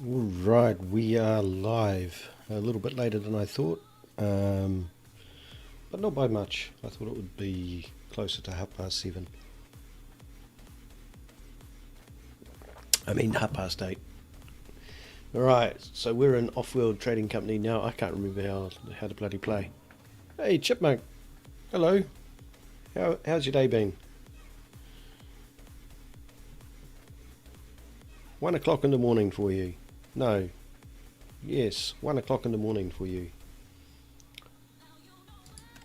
Right, we are live. A little bit later than I thought, but not by much. I thought it would be closer to 7:30. I mean 8:30. Alright, so we're an off-world trading company now. I can't remember how to bloody play. Hey, Chipmunk. Hello. How's your day been? 1 o'clock in the morning for you. No. Yes, 1 o'clock in the morning for you.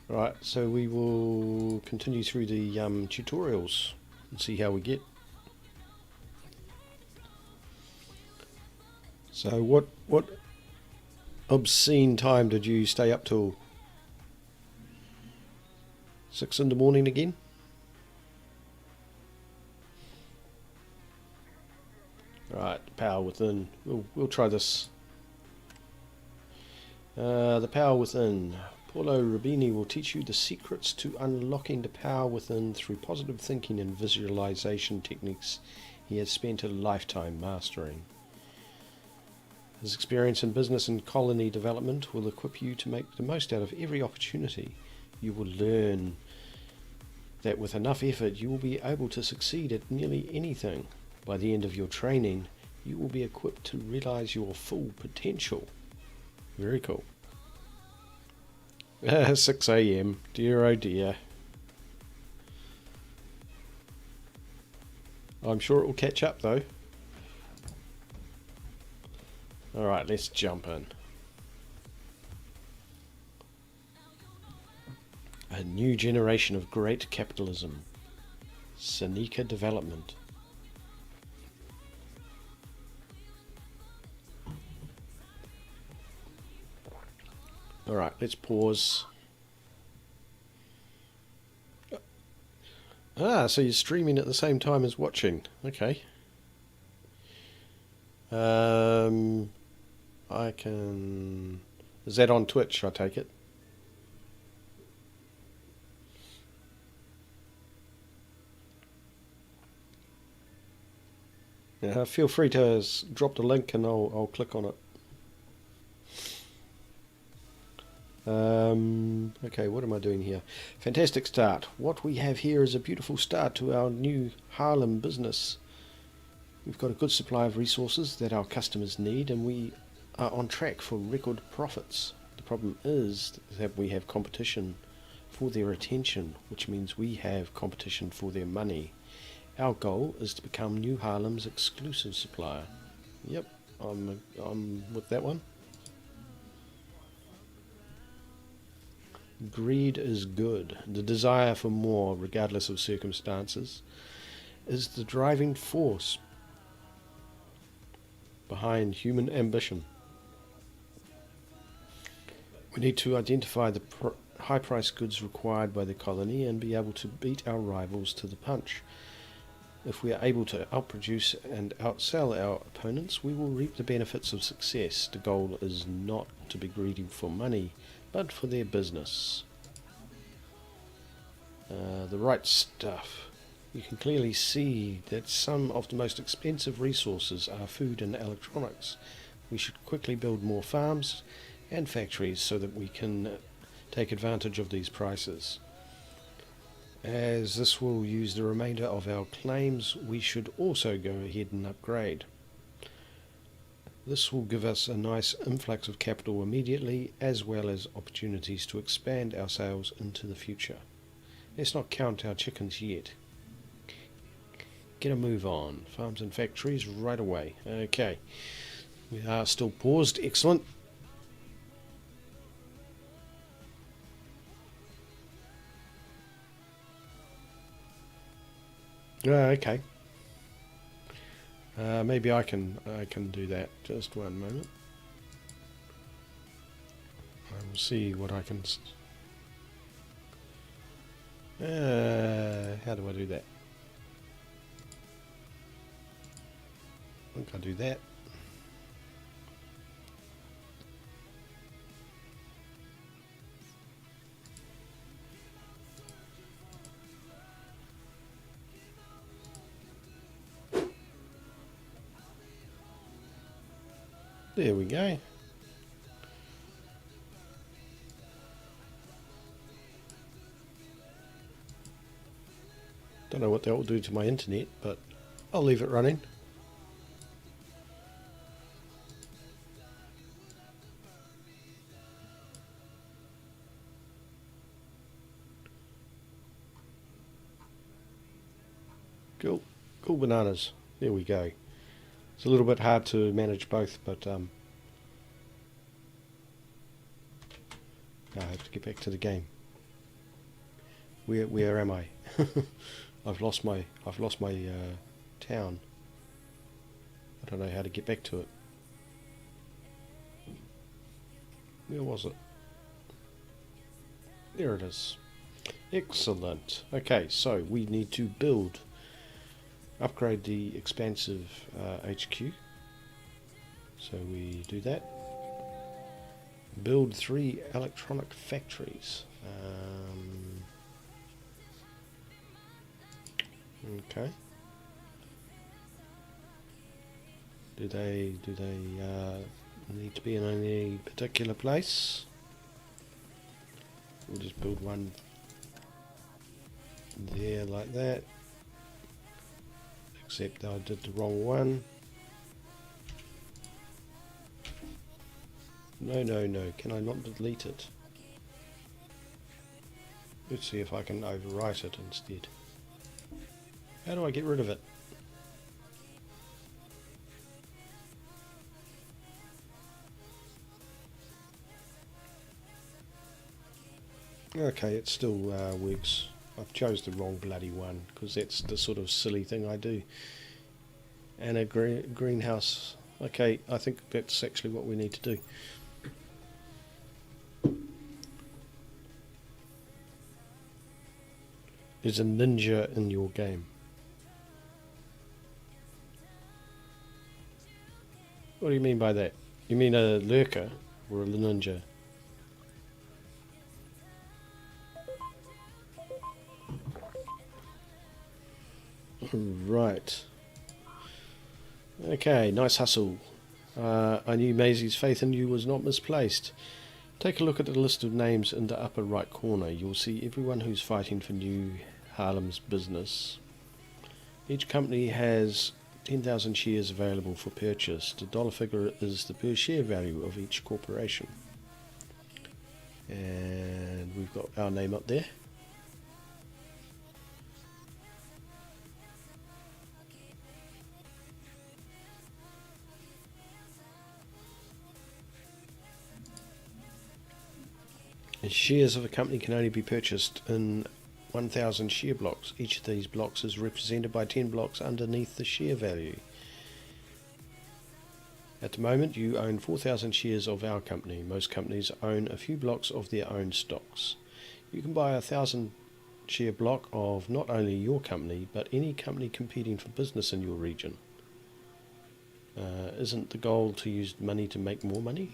Right, so we will continue through the tutorials and see how we get. So what obscene time did you stay up till? 6 in the morning again? Right, power within. We'll try this. The power within. Paulo Rubini will teach you the secrets to unlocking the power within through positive thinking and visualization techniques he has spent a lifetime mastering. His experience in business and colony development will equip you to make the most out of every opportunity. You will learn that with enough effort you will be able to succeed at nearly anything. By the end of your training, you will be equipped to realize your full potential. Very cool. 6 a.m. Dear oh dear. I'm sure it will catch up though. Alright, let's jump in. A new generation of great capitalism. Seneca development. Alright, let's pause. So you're streaming at the same time as watching. Okay. I can... Is that on Twitch, I take it? Feel free to drop the link and I'll click on it. Okay, what am I doing here? Fantastic start. What we have here is a beautiful start to our new Harlem business. We've got a good supply of resources that our customers need, and we are on track for record profits. The problem is that we have competition for their attention, which means we have competition for their money. Our goal is to become New Harlem's exclusive supplier. Yep, I'm with that one. Greed is good. The desire for more, regardless of circumstances, is the driving force behind human ambition. We need to identify the high-priced goods required by the colony and be able to beat our rivals to the punch. If we are able to outproduce and outsell our opponents, we will reap the benefits of success. The goal is not to be greedy for money, but for their business. The right stuff. You can clearly see that some of the most expensive resources are food and electronics. We should quickly build more farms and factories so that we can take advantage of these prices. As this will use the remainder of our claims, we should also go ahead and upgrade. This will give us a nice influx of capital immediately, as well as opportunities to expand our sales into the future. Let's not count our chickens yet. Get a move on. Farms and factories right away. Okay. We are still paused. Excellent. Okay. Maybe I can do that. Just one moment. I will see what I can. How do I do that? I think I'll do that. There we go. Don't know what that will do to my internet, but I'll leave it running. Cool. Cool bananas. There we go. It's a little bit hard to manage both, but I have to get back to the game. Where am I? I've lost my town. I don't know how to get back to it. Where was it? There it is. Excellent. Okay, so we need to upgrade the expansive HQ. So we do that. Build 3 electronic factories. Okay. Do they need to be in any particular place? We'll just build one there like that. Except I did the wrong one. No. Can I not delete it? Let's see if I can overwrite it instead. How do I get rid of it? Okay, it still works. I've chose the wrong bloody one because that's the sort of silly thing I do. And a greenhouse. Okay, I think that's actually what we need to do. There's a ninja in your game. What do you mean by that? You mean a lurker or a ninja? Right. Okay, nice hustle. I knew Maisie's faith in you was not misplaced. Take a look at the list of names in the upper right corner. You'll see everyone who's fighting for New Harlem's business. Each company has 10,000 shares available for purchase. The dollar figure is the per share value of each corporation. And we've got our name up there. And shares of a company can only be purchased in 1,000 share blocks. Each of these blocks is represented by 10 blocks underneath the share value. At the moment, you own 4,000 shares of our company. Most companies own a few blocks of their own stocks. You can buy a 1,000 share block of not only your company, but any company competing for business in your region. Isn't the goal to use money to make more money?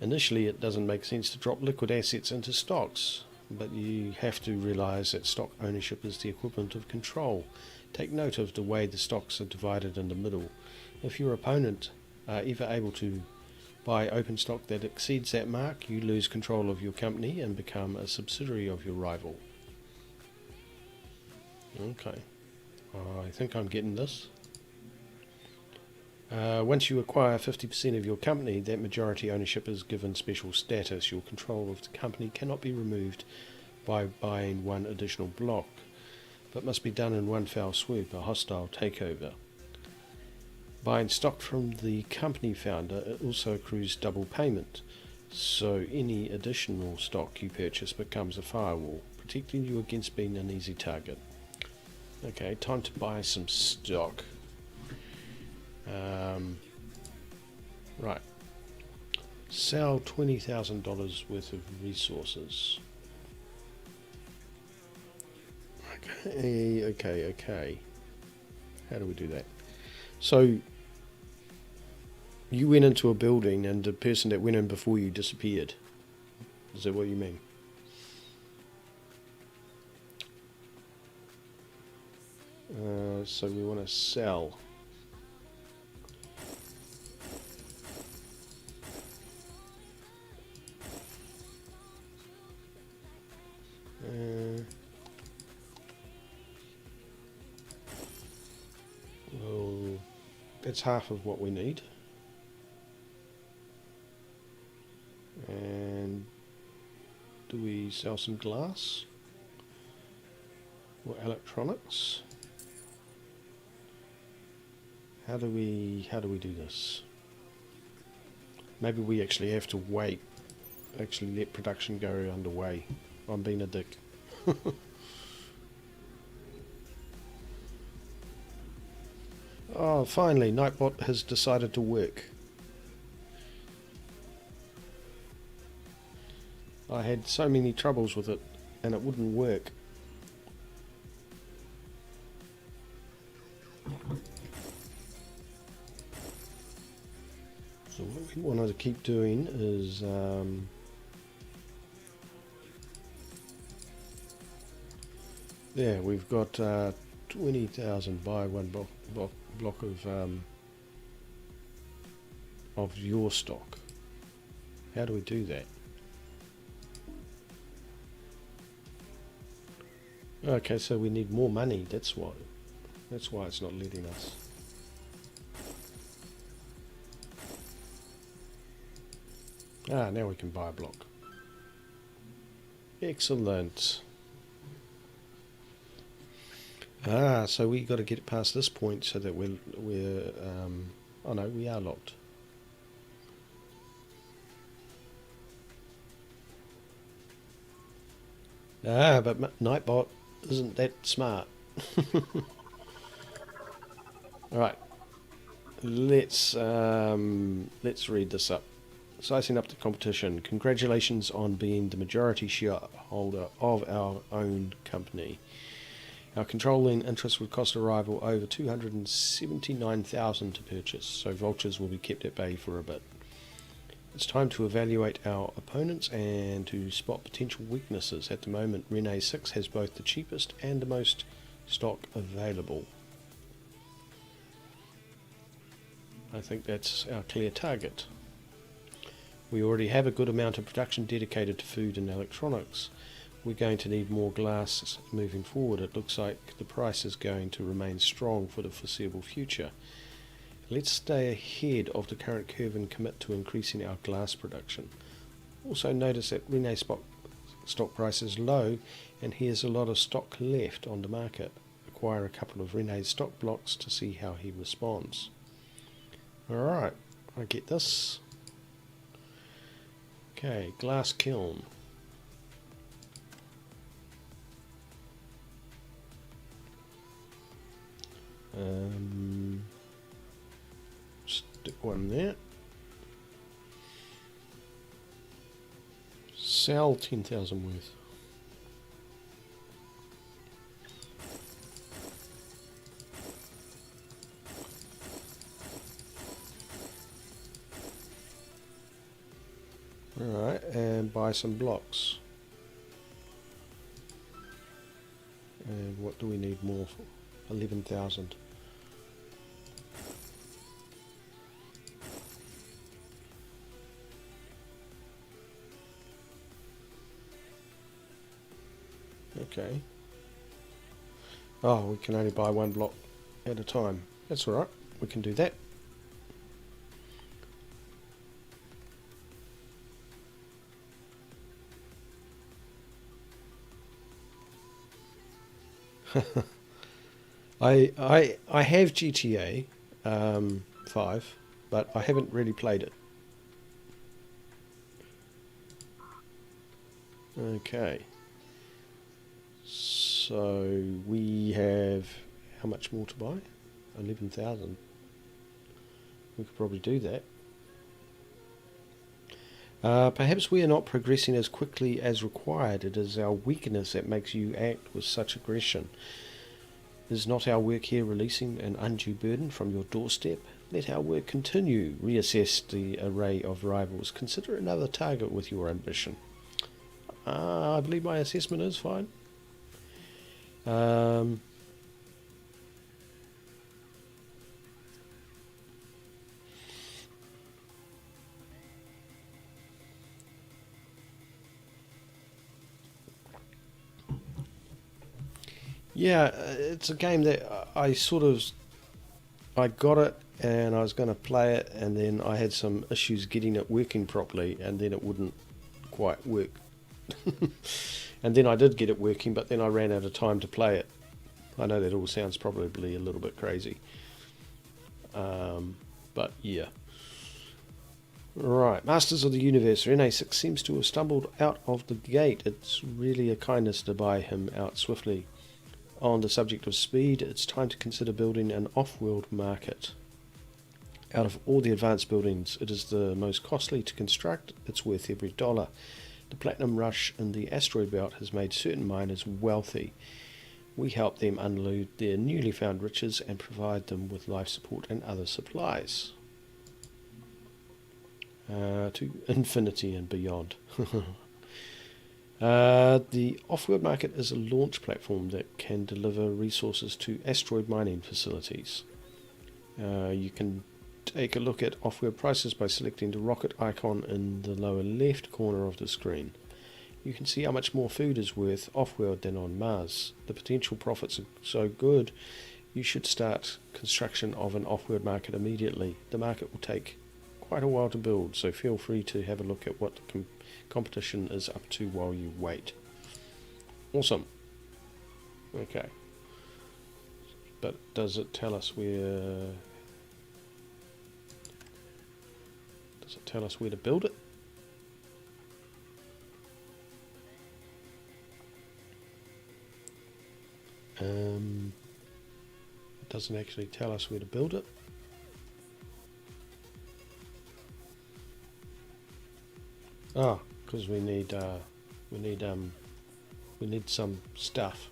Initially, it doesn't make sense to drop liquid assets into stocks, but you have to realize that stock ownership is the equivalent of control. Take note of the way the stocks are divided in the middle. If your opponent are ever able to buy open stock that exceeds that mark, you lose control of your company and become a subsidiary of your rival. Okay, I think I'm getting this. Once you acquire 50% of your company, that majority ownership is given special status. Your control of the company cannot be removed by buying one additional block, but must be done in one foul swoop, a hostile takeover. Buying stock from the company founder also accrues double payment, so any additional stock you purchase becomes a firewall, protecting you against being an easy target. Okay, time to buy some stock. Right. Sell $20,000 worth of resources. Okay. How do we do that? So, you went into a building and the person that went in before you disappeared. Is that what you mean? So we want to sell. It's half of what we need. And do we sell some glass or electronics? How do we do this? Maybe we actually have to wait. Actually let production go underway. I'm being a dick. Oh, finally, Nightbot has decided to work. I had so many troubles with it, and it wouldn't work. So what we want to keep doing is yeah, we've got 20,000 by one block of your stock. How do we do that? Okay, so we need more money. That's why it's not letting us. Ah, now we can buy a block. Excellent. Ah, so we got to get it past this point so that we're oh no, we are locked. Ah, but Nightbot isn't that smart. All right, let's read this up. Sizing up the competition. Congratulations on being the majority shareholder of our own company. Our controlling interest would cost a rival over 279,000 to purchase, so vultures will be kept at bay for a bit. It's time to evaluate our opponents and to spot potential weaknesses. At the moment, Rene 6 has both the cheapest and the most stock available. I think that's our clear target. We already have a good amount of production dedicated to food and electronics. We're going to need more glass moving forward. It looks like the price is going to remain strong for the foreseeable future. Let's stay ahead of the current curve and commit to increasing our glass production. Also notice that Rene's stock price is low and he has a lot of stock left on the market. Acquire a couple of Rene's stock blocks to see how he responds. Alright, I get this. Okay, glass kiln. Stick one there. Sell 10,000 worth. Alright, and buy some blocks. And what do we need more for? 11,000. Okay. Oh, we can only buy one block at a time. That's alright, we can do that. I have GTA 5, but I haven't really played it. Okay. So we have how much more to buy? 11,000. We could probably do that. Perhaps we are not progressing as quickly as required. It is our weakness that makes you act with such aggression. Is not our work here releasing an undue burden from your doorstep? Let our work continue. Reassess the array of rivals. Consider another target with your ambition. I believe my assessment is fine. Yeah, it's a game that I got it and I was going to play it, and then I had some issues getting it working properly, and then it wouldn't quite work. And then I did get it working, but then I ran out of time to play it. I know that all sounds probably a little bit crazy, but yeah. Right, Masters of the Universe. NA6 seems to have stumbled out of the gate. It's really a kindness to buy him out swiftly. On the subject of speed, it's time to consider building an off-world market. Out of all the advanced buildings, it is the most costly to construct. It's worth every dollar. The platinum rush in the asteroid belt has made certain miners wealthy. We help them unload their newly found riches and provide them with life support and other supplies. To infinity and beyond. The Offworld market is a launch platform that can deliver resources to asteroid mining facilities. You can take a look at Offworld prices by selecting the rocket icon in the lower left corner of the screen. You can see how much more food is worth Offworld than on Mars. The potential profits are so good, you should start construction of an Offworld market immediately. The market will take quite a while to build, so feel free to have a look at what the competition is up to while you wait. Awesome. Okay. But does it tell us where... Does it tell us where to build it? It doesn't actually tell us where to build it. Oh, because we need some stuff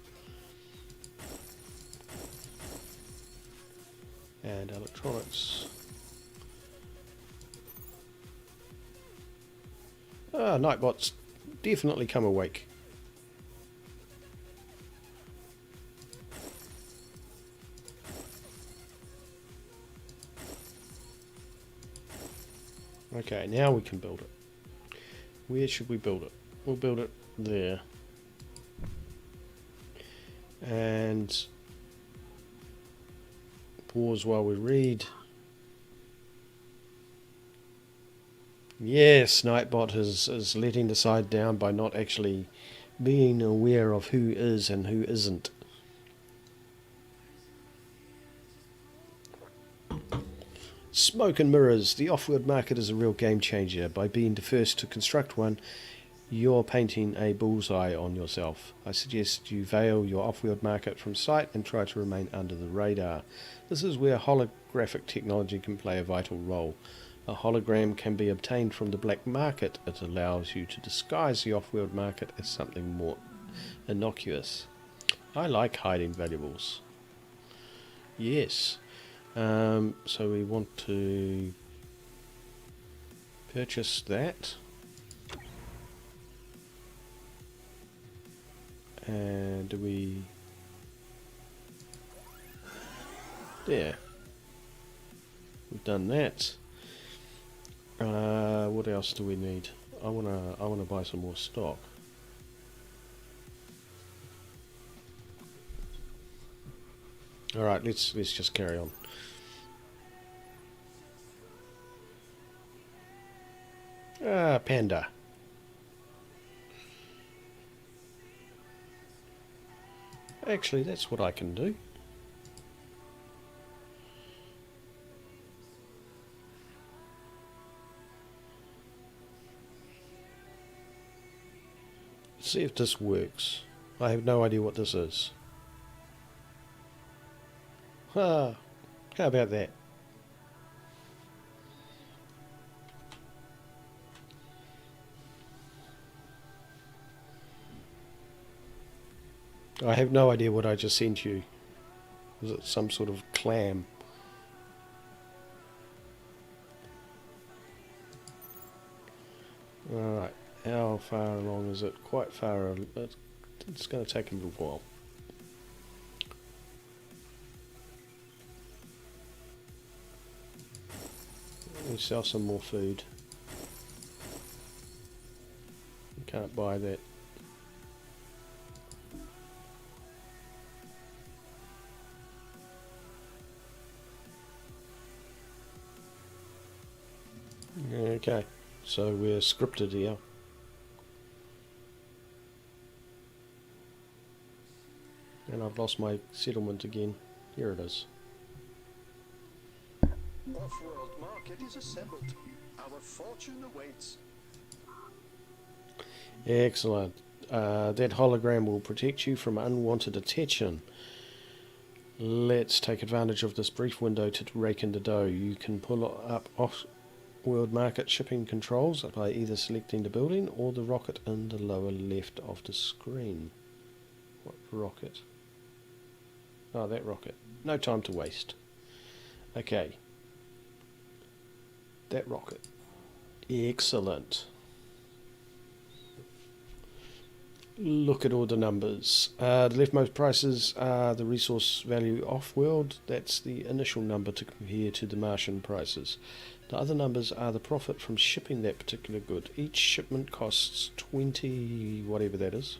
and electronics. Ah, Nightbot's definitely come awake. Okay, now we can build it. Where should we build it? We'll build it there. And pause while we read. Yes, Nightbot is letting the side down by not actually being aware of who is and who isn't. Smoke and mirrors. The off-world market is a real game changer. By being the first to construct one, you're painting a bullseye on yourself. I suggest you veil your off-world market from sight and try to remain under the radar. This is where holographic technology can play a vital role. A hologram can be obtained from the black market. It allows you to disguise the off-world market as something more innocuous. I like hiding valuables. Yes. So we want to purchase that. And do we... There. We've done that. What else do we need? I wanna buy some more stock. All right, let's just carry on. Panda. Actually, that's what I can do. See if this works. I have no idea what this is. How about that? I have no idea what I just sent you. Was it some sort of clam? Alright, how far along is it? Quite far. It's going to take a little while. Let me sell some more food. You can't buy that. Okay, so we're scripted here. And I've lost my settlement again. Here it is. Offworld market is assembled. Our fortune awaits. Excellent. That hologram will protect you from unwanted attention. Let's take advantage of this brief window to rake in the dough. You can pull up Offworld market shipping controls by either selecting the building or the rocket in the lower left of the screen. What rocket? Oh, that rocket. No time to waste. Okay. That rocket. Excellent. Look at all the numbers. The leftmost prices are the resource value off-world. That's the initial number to compare to the Martian prices. The other numbers are the profit from shipping that particular good. Each shipment costs 20, whatever that is,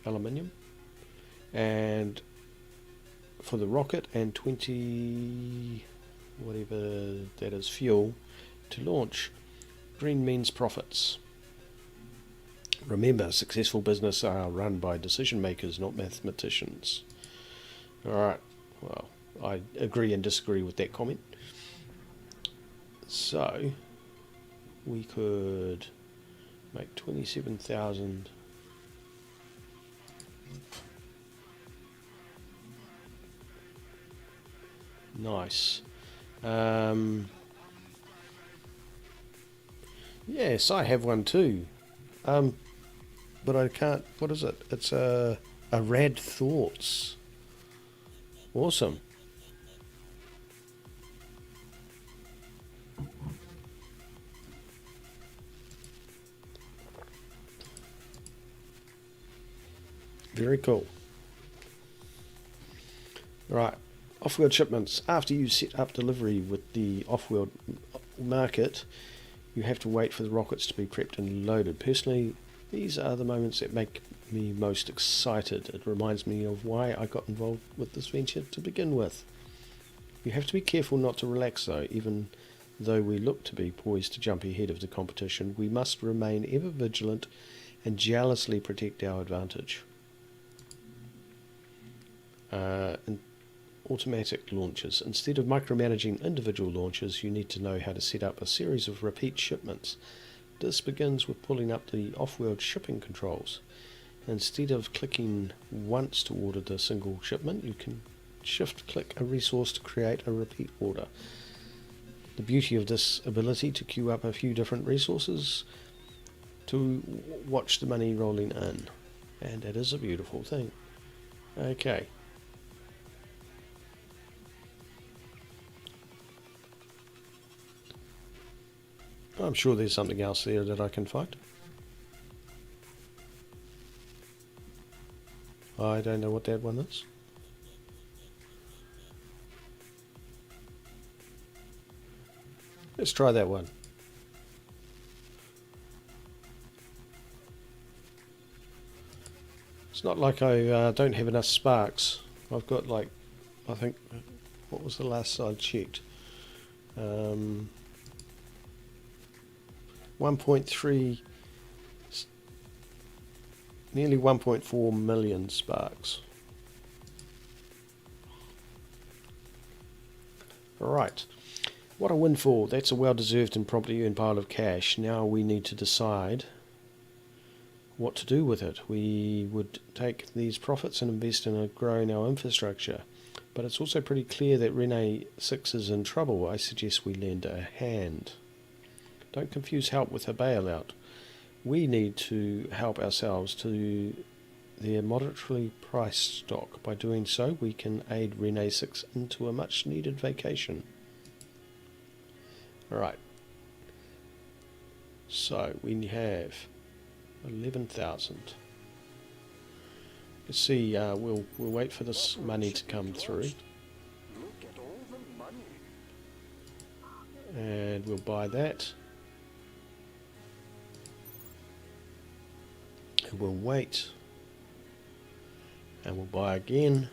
aluminium, and for the rocket, and 20, whatever that is, fuel to launch. Green means profits. Remember, successful business are run by decision makers, not mathematicians. Alright, well, I agree and disagree with that comment. So, we could make 27,000. Nice. Yes, I have one too. But I can't. What is it? It's a Rad Thoughts. Awesome. Very cool. Right. Off-world shipments. After you set up delivery with the off-world market, you have to wait for the rockets to be prepped and loaded. Personally, these are the moments that make me most excited. It reminds me of why I got involved with this venture to begin with. You have to be careful not to relax though. Even though we look to be poised to jump ahead of the competition, we must remain ever vigilant and jealously protect our advantage. And automatic launches. Instead of micromanaging individual launches, you need to know how to set up a series of repeat shipments. This begins with pulling up the off-world shipping controls. Instead of clicking once to order the single shipment, you can shift-click a resource to create a repeat order. The beauty of this ability to queue up a few different resources to watch the money rolling in. And it is a beautiful thing. Okay. I'm sure there's something else there that I can find. I don't know what that one is. Let's try that one. It's not like I don't have enough sparks. I've got like, I think, what was the last I checked? 1.3, nearly 1.4 million sparks. Alright, what a windfall. That's a well-deserved and promptly earned pile of cash. Now we need to decide what to do with it. We would take these profits and invest in growing our infrastructure. But it's also pretty clear that Rene 6 is in trouble. I suggest we lend a hand. Don't confuse help with a bailout. We need to help ourselves to their moderately priced stock. By doing so, we can aid Rene 6 into a much needed vacation. Alright. So, we have 11,000. Let's see, we'll wait for this money to come through. Look at all the money. And we'll buy that. And we'll wait. And we'll buy again.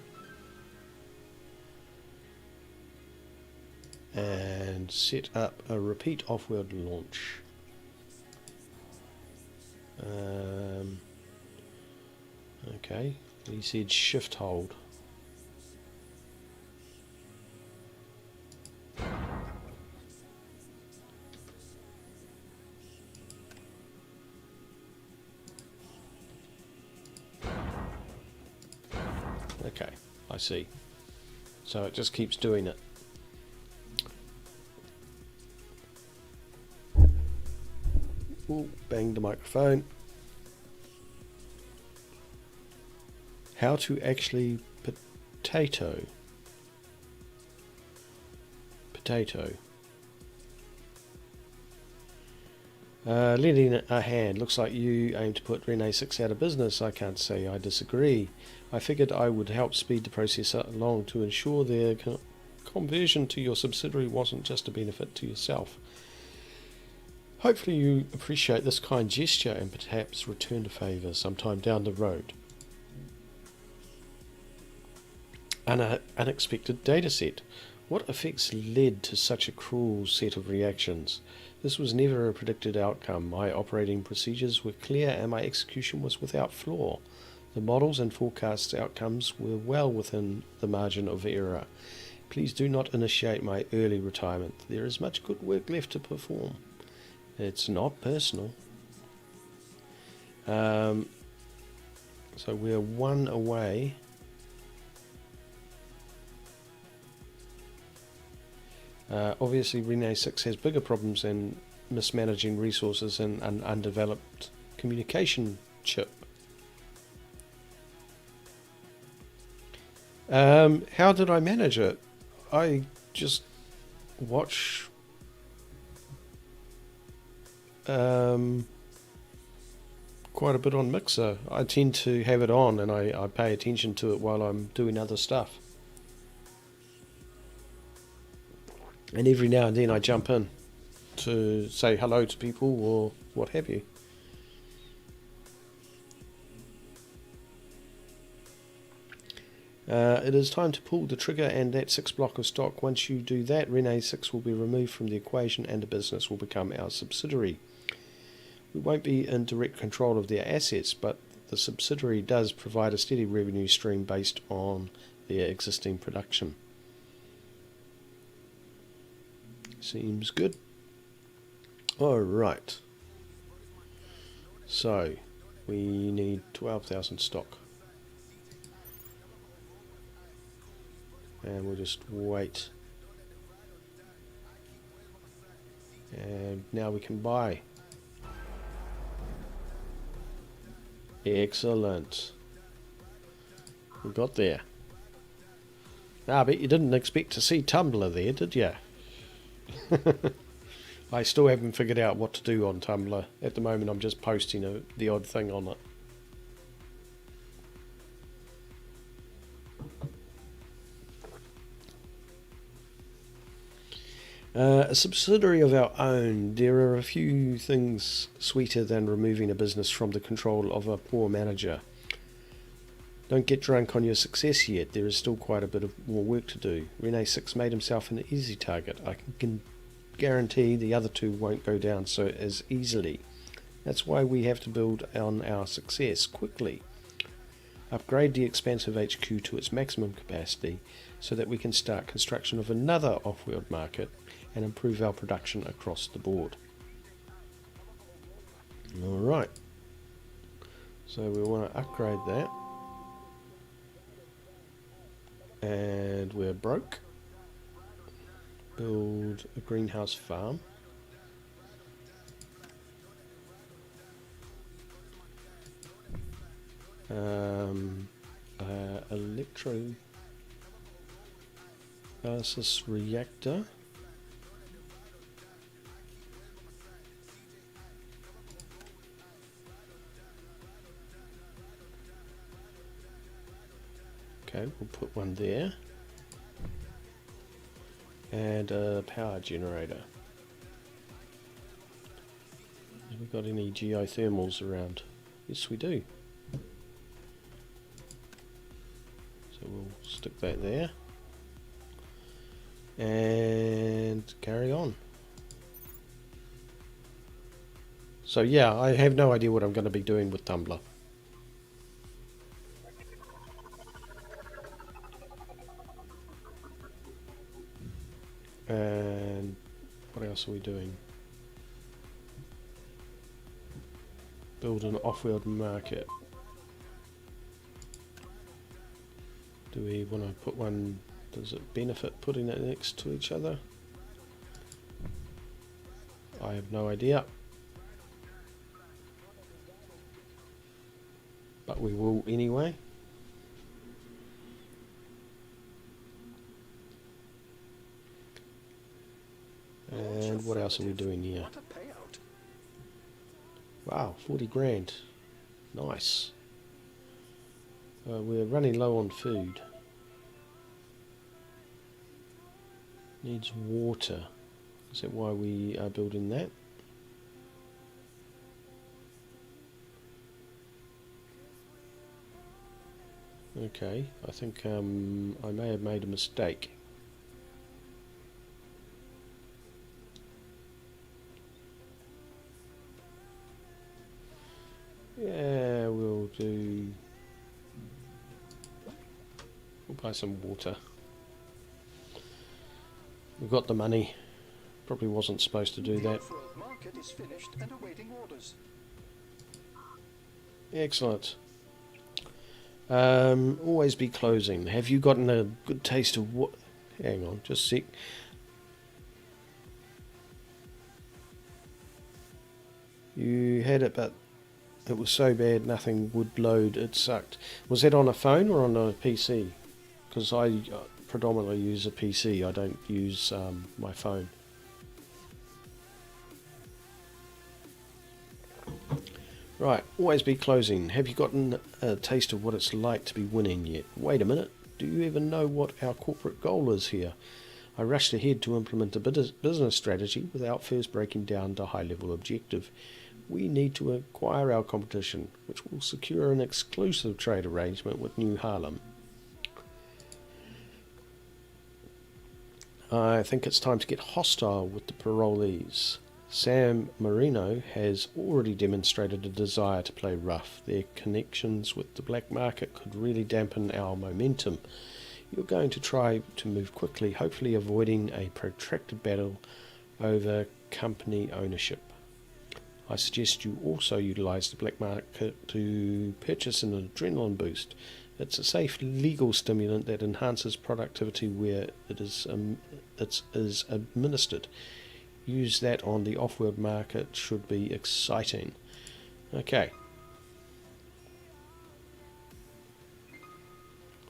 and set up a repeat Offworld launch. Okay, he said shift hold. Okay, I see. So it just keeps doing it. Ooh, banged the microphone. How to actually potato. Lending a hand. Looks like you aim to put Rene 6 out of business. I can't say I disagree. I figured I would help speed the process along to ensure their conversion to your subsidiary wasn't just a benefit to yourself. Hopefully you appreciate this kind gesture and perhaps return the favour sometime down the road. Unexpected dataset. What effects led to such a cruel set of reactions? This was never a predicted outcome. My operating procedures were clear and my execution was without flaw. The models and forecast outcomes were well within the margin of error. Please do not initiate my early retirement. There is much good work left to perform. It's not personal. So we're one away. Obviously Rene 6 has bigger problems than mismanaging resources and an undeveloped communication chip. How did I manage it? I just watch quite a bit on Mixer. I tend to have it on and I pay attention to it while I'm doing other stuff. And every now and then I jump in to say hello to people or what have you. It is time to pull the trigger and that 6 block of stock. Once you do that, Rene 6 will be removed from the equation and the business will become our subsidiary. We won't be in direct control of their assets, but the subsidiary does provide a steady revenue stream based on their existing production. Seems good. Alright. So, we need 12,000 stock. And we'll just wait. And now we can buy. Excellent. We got there. I bet you didn't expect to see Tumblr there, did you? I still haven't figured out what to do on Tumblr. At the moment I'm just posting the odd thing on it. A subsidiary of our own. There are a few things sweeter than removing a business from the control of a poor manager. Don't get drunk on your success yet. There is still quite a bit of more work to do. Rene 6 made himself an easy target. I can guarantee the other two won't go down so as easily. That's why we have to build on our success quickly. Upgrade the expansive HQ to its maximum capacity so that we can start construction of another off-world market and improve our production across the board. Alright, so we want to upgrade that, and we're broke. Build a greenhouse farm. Electrolysis reactor. Okay, we'll put one there. And a power generator. Have we got any geothermals around? Yes, we do. So we'll stick that there. and carry on. So yeah, I have no idea what I'm going to be doing with Tumblr. And what else are we doing? Build an off-world market. Do we want to put one? Does it benefit putting it next to each other? I have no idea. But we will anyway. And what else are we doing here? Wow, 40 grand. Nice. We're running low on food. Needs water. Is that why we are building that? Okay, I think I may have made a mistake. Yeah, we'll buy some water. We've got the money. Probably wasn't supposed to do that. The Offworld market is finished and awaiting orders. Excellent. Always be closing. Have you gotten a good taste of what? Hang on, just a sec. You had it, but it was so bad nothing would load. It sucked. Was that on a phone or on a PC? Because I predominantly use a PC. I don't use my phone. Right, always be closing. Have you gotten a taste of what it's like to be winning yet? Wait a minute. Do you even know what our corporate goal is here? I rushed ahead to implement a business strategy without first breaking down the high-level objective. We need to acquire our competition, which will secure an exclusive trade arrangement with New Harlem. I think it's time to get hostile with the parolees. Sam Marino has already demonstrated a desire to play rough. Their connections with the black market could really dampen our momentum. You're going to try to move quickly, hopefully avoiding a protracted battle over company ownership. I suggest you also utilize the black market to purchase an adrenaline boost. It's a safe legal stimulant that enhances productivity where it is administered. Use that on the off-world market. Should be exciting. Okay.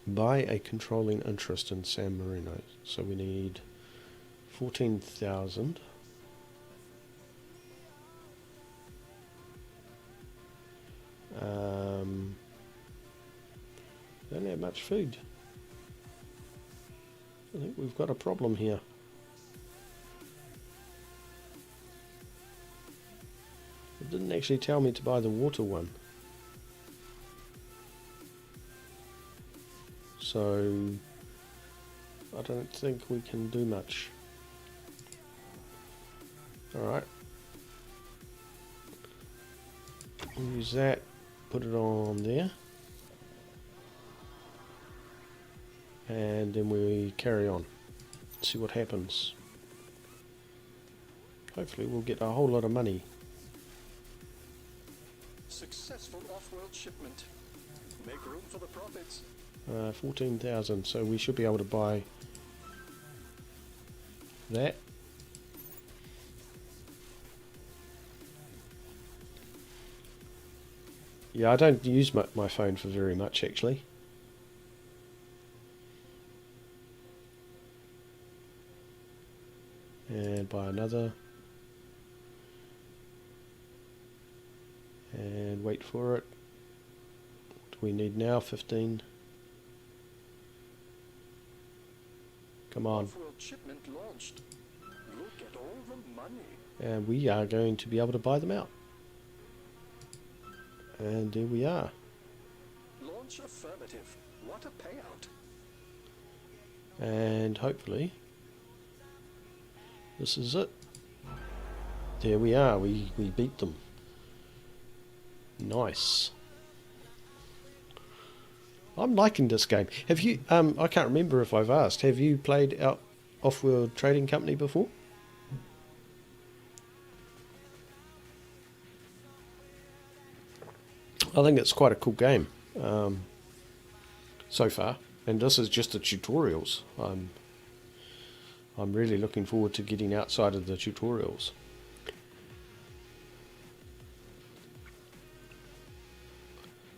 Buy a controlling interest in San Marino. So we need 14,000. Don't have much food. I think we've got a problem here. It didn't actually tell me to buy the water one. So I don't think we can do much. Alright. Use that, put it on there. And then we carry on. See what happens. Hopefully we'll get a whole lot of money. Successful off-world shipment. Make room for the profits. 14,000, so we should be able to buy that. Yeah, I don't use my phone for very much actually. And buy another. And wait for it. What do we need now? 15. Come on. Offworld shipment launched. Look at all the money. And we are going to be able to buy them out. And there we are. Launch affirmative. What a payout. And hopefully This is it. There we are. We beat them. Nice. I'm liking this game. Have you? I can't remember if I've asked. Have you played our Offworld Trading Company before? I think it's quite a cool game so far, and this is just the tutorials. I'm really looking forward to getting outside of the tutorials.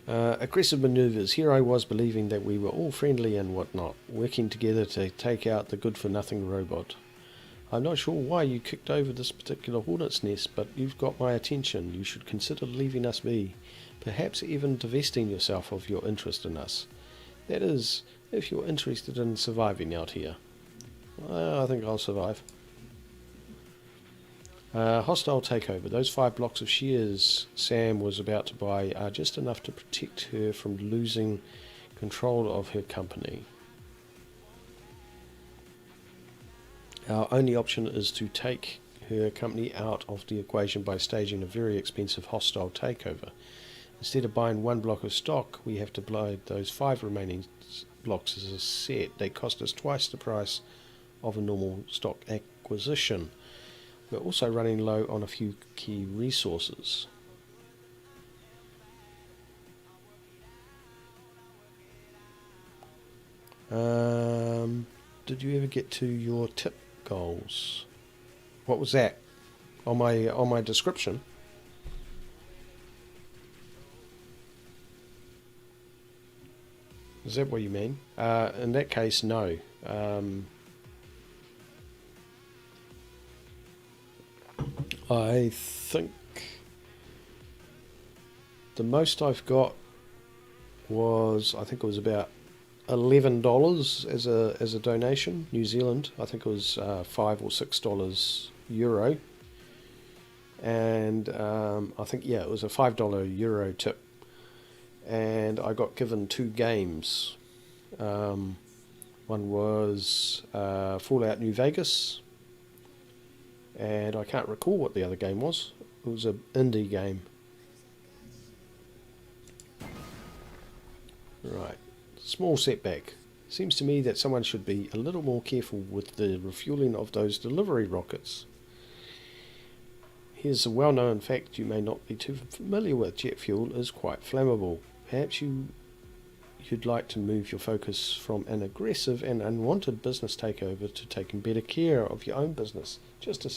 Aggressive maneuvers. Here I was believing that we were all friendly and whatnot, working together to take out the good-for-nothing robot. I'm not sure why you kicked over this particular hornet's nest, but you've got my attention. You should consider leaving us be, perhaps even divesting yourself of your interest in us. That is, if you're interested in surviving out here. I think I'll survive. Hostile takeover. Those 5 blocks of shares Sam was about to buy are just enough to protect her from losing control of her company. Our only option is to take her company out of the equation by staging a very expensive hostile takeover. Instead of buying 1 block of stock, we have to buy those 5 remaining blocks as a set. They cost us twice the price of a normal stock acquisition. We're also running low on a few key resources. Did you ever get to your tip goals? What was that? On my description? Is that what you mean? In that case, no. I think the most I've got was, I think it was about $11 as a donation, New Zealand. I think it was $5 or $6 euro, and I think it was a $5 euro tip, and I got given 2 games. One was Fallout New Vegas, and I can't recall what the other game was. It was an indie game. Right, small setback. Seems to me that someone should be a little more careful with the refueling of those delivery rockets. Here's a well-known fact you may not be too familiar with. Jet fuel is quite flammable. Perhaps you'd like to move your focus from an aggressive and unwanted business takeover to taking better care of your own business. Just a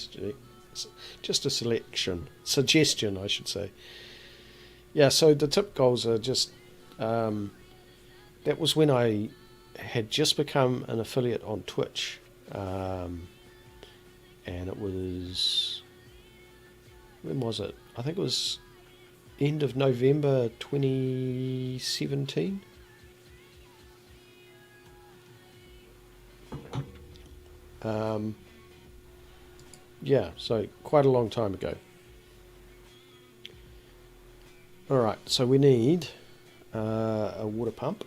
suggestion, I should say. Yeah, so the tip goals are just... that was when I had just become an affiliate on Twitch. And it was... When was it? I think it was end of November 2017. Yeah, so quite a long time ago. Alright, so we need a water pump.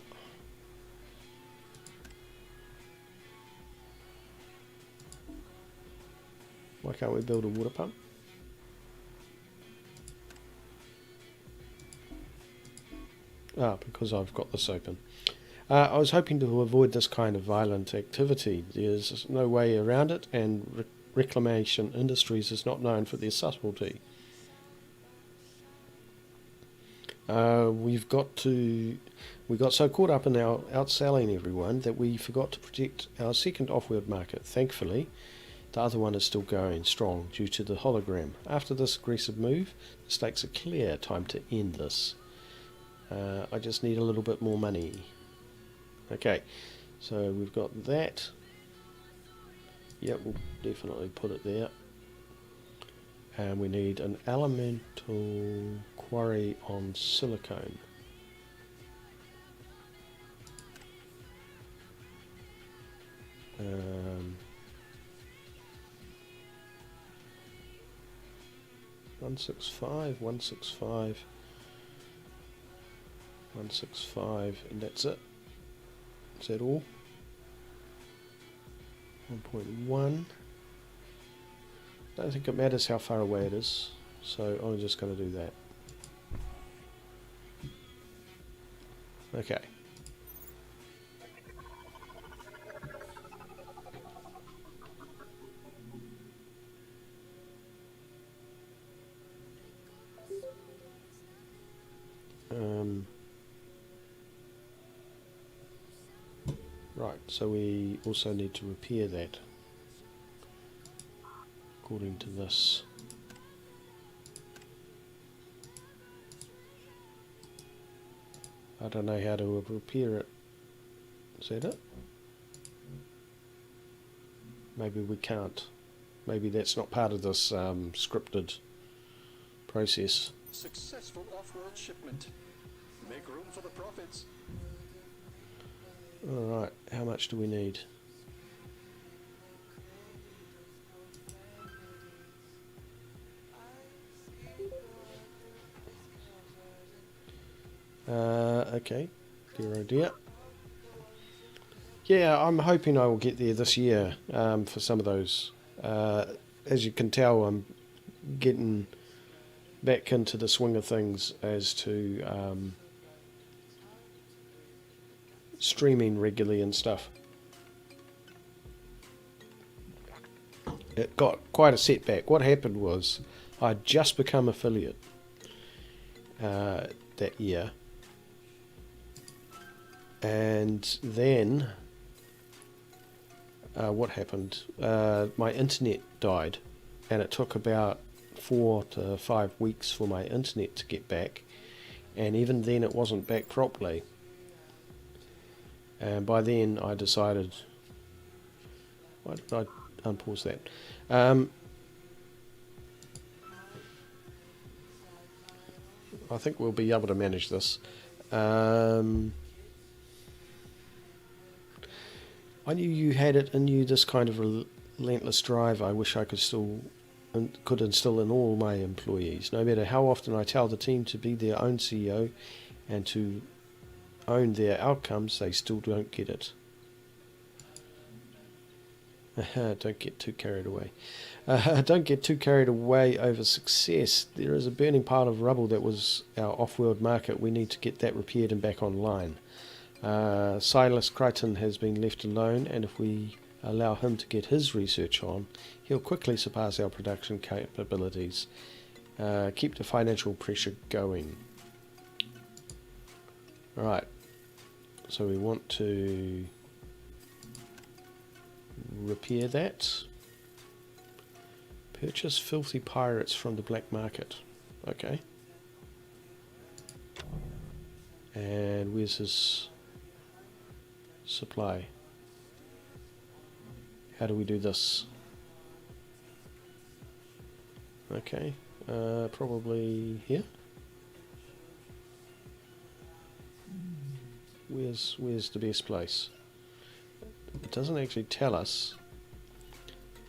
Why can't we build a water pump? Because I've got this open. I was hoping to avoid this kind of violent activity. There's no way around it, and Reclamation Industries is not known for their subtlety. We got so caught up in our outselling everyone that we forgot to protect our second Offworld market. Thankfully, the other one is still going strong due to the hologram. After this aggressive move, the stakes are clear. Time to end this. I just need a little bit more money. Okay, so we've got that. Yep, we'll definitely put it there. And we need an elemental quarry on silicone. Um, 165, 165, 165, and that's it. Is that all? 1.1. don't think it matters how far away it is, so I'm just going to do that. Okay. Right, so we also need to repair that according to this. I don't know how to repair it. Is that it? Maybe we can't. Maybe that's not part of this scripted process. Successful off-world shipment. Make room for the profits. Alright, how much do we need? Okay, dear oh dear. Yeah, I'm hoping I will get there this year for some of those. As you can tell, I'm getting back into the swing of things as to streaming regularly and stuff. It got quite a setback. What happened was I'd just become affiliate that year, and then what happened? My internet died, and it took about 4 to 5 weeks for my internet to get back, and even then it wasn't back properly. And by then I decided, why did I unpause that? I think we'll be able to manage this. I knew you had it in you, this kind of relentless drive. I wish I could instill in all my employees. No matter how often I tell the team to be their own CEO and to own their outcomes, they still don't get it. Don't get too carried away. Don't get too carried away over success. There is a burning pile of rubble that was our off-world market. We need to get that repaired and back online. Silas Crichton has been left alone, and if we allow him to get his research on, he'll quickly surpass our production capabilities. Keep the financial pressure going. Alright, so we want to repair that. Purchase filthy pirates from the black market. Okay. And where's his supply? How do we do this? Okay, probably here. Where's the best place? It doesn't actually tell us,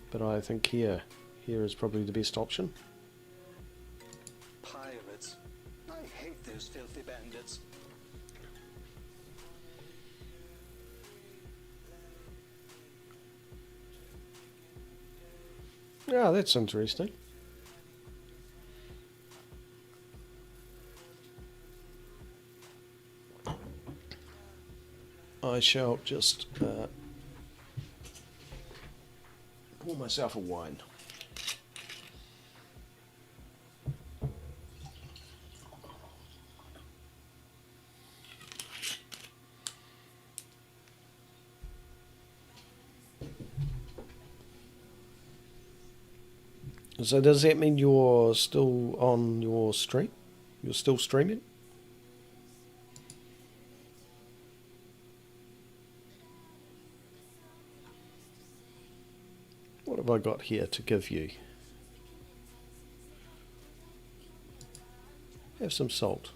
but I think here is probably the best option. Pirates. I hate those filthy bandits. Ah, that's interesting. I shall just pour myself a wine. So does that mean you're still on your stream? You're still streaming? What have I got here to give you? Have some salt.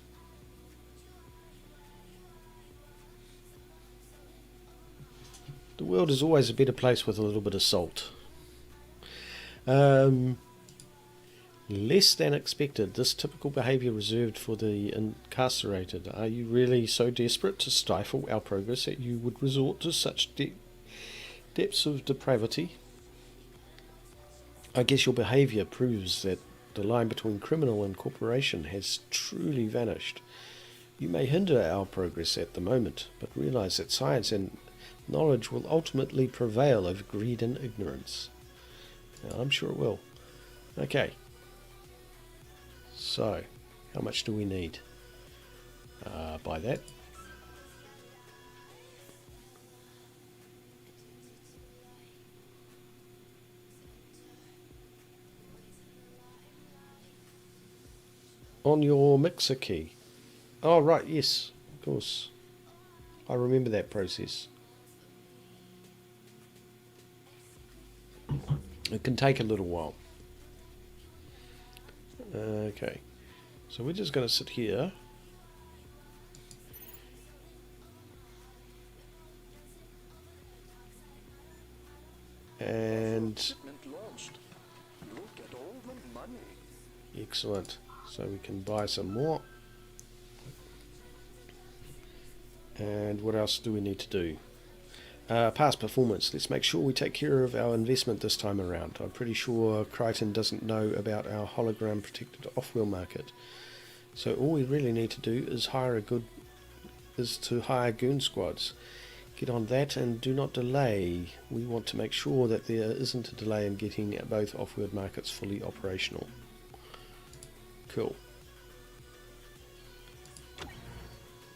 The world is always a better place with a little bit of salt. Less than expected. This typical behaviour reserved for the incarcerated. Are you really so desperate to stifle our progress that you would resort to such depths of depravity? I guess your behaviour proves that the line between criminal and corporation has truly vanished. You may hinder our progress at the moment, but realise that science and knowledge will ultimately prevail over greed and ignorance. I'm sure it will. Okay. So, how much do we need? Buy that. On your mixer key. Oh, right, yes, of course. I remember that process. It can take a little while. Okay, so we're just going to sit here. And Shipment launched. Look at all the money. excellent. So we can buy some more. And what else do we need to do? Past performance. Let's make sure we take care of our investment this time around. I'm pretty sure Crichton doesn't know about our hologram protected off-wheel market. So all we really need to do is hire goon squads. Get on that and do not delay. We want to make sure that there isn't a delay in getting both off-world markets fully operational. Cool.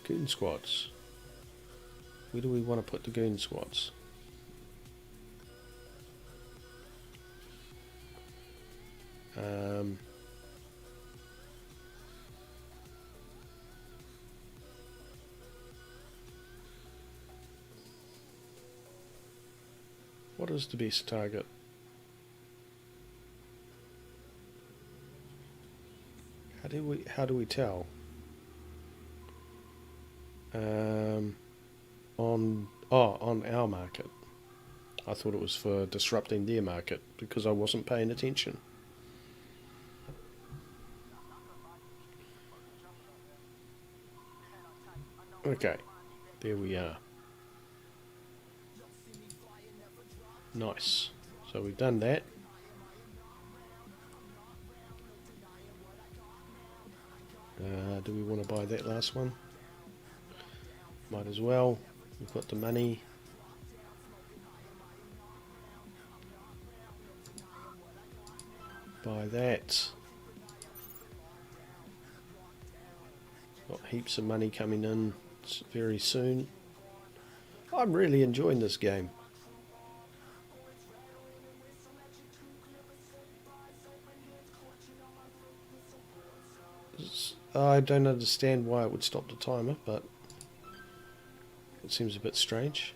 Goon squads. Where do we want to put the goon squads? What is the best target? How do we tell? On our market. I thought it was for disrupting their market because I wasn't paying attention. Okay, there we are. Nice. So we've done that. Do we want to buy that last one? Might as well. We've got the money. Buy that. Got heaps of money coming in very soon. I'm really enjoying this game. I don't understand why it would stop the timer, but it seems a bit strange.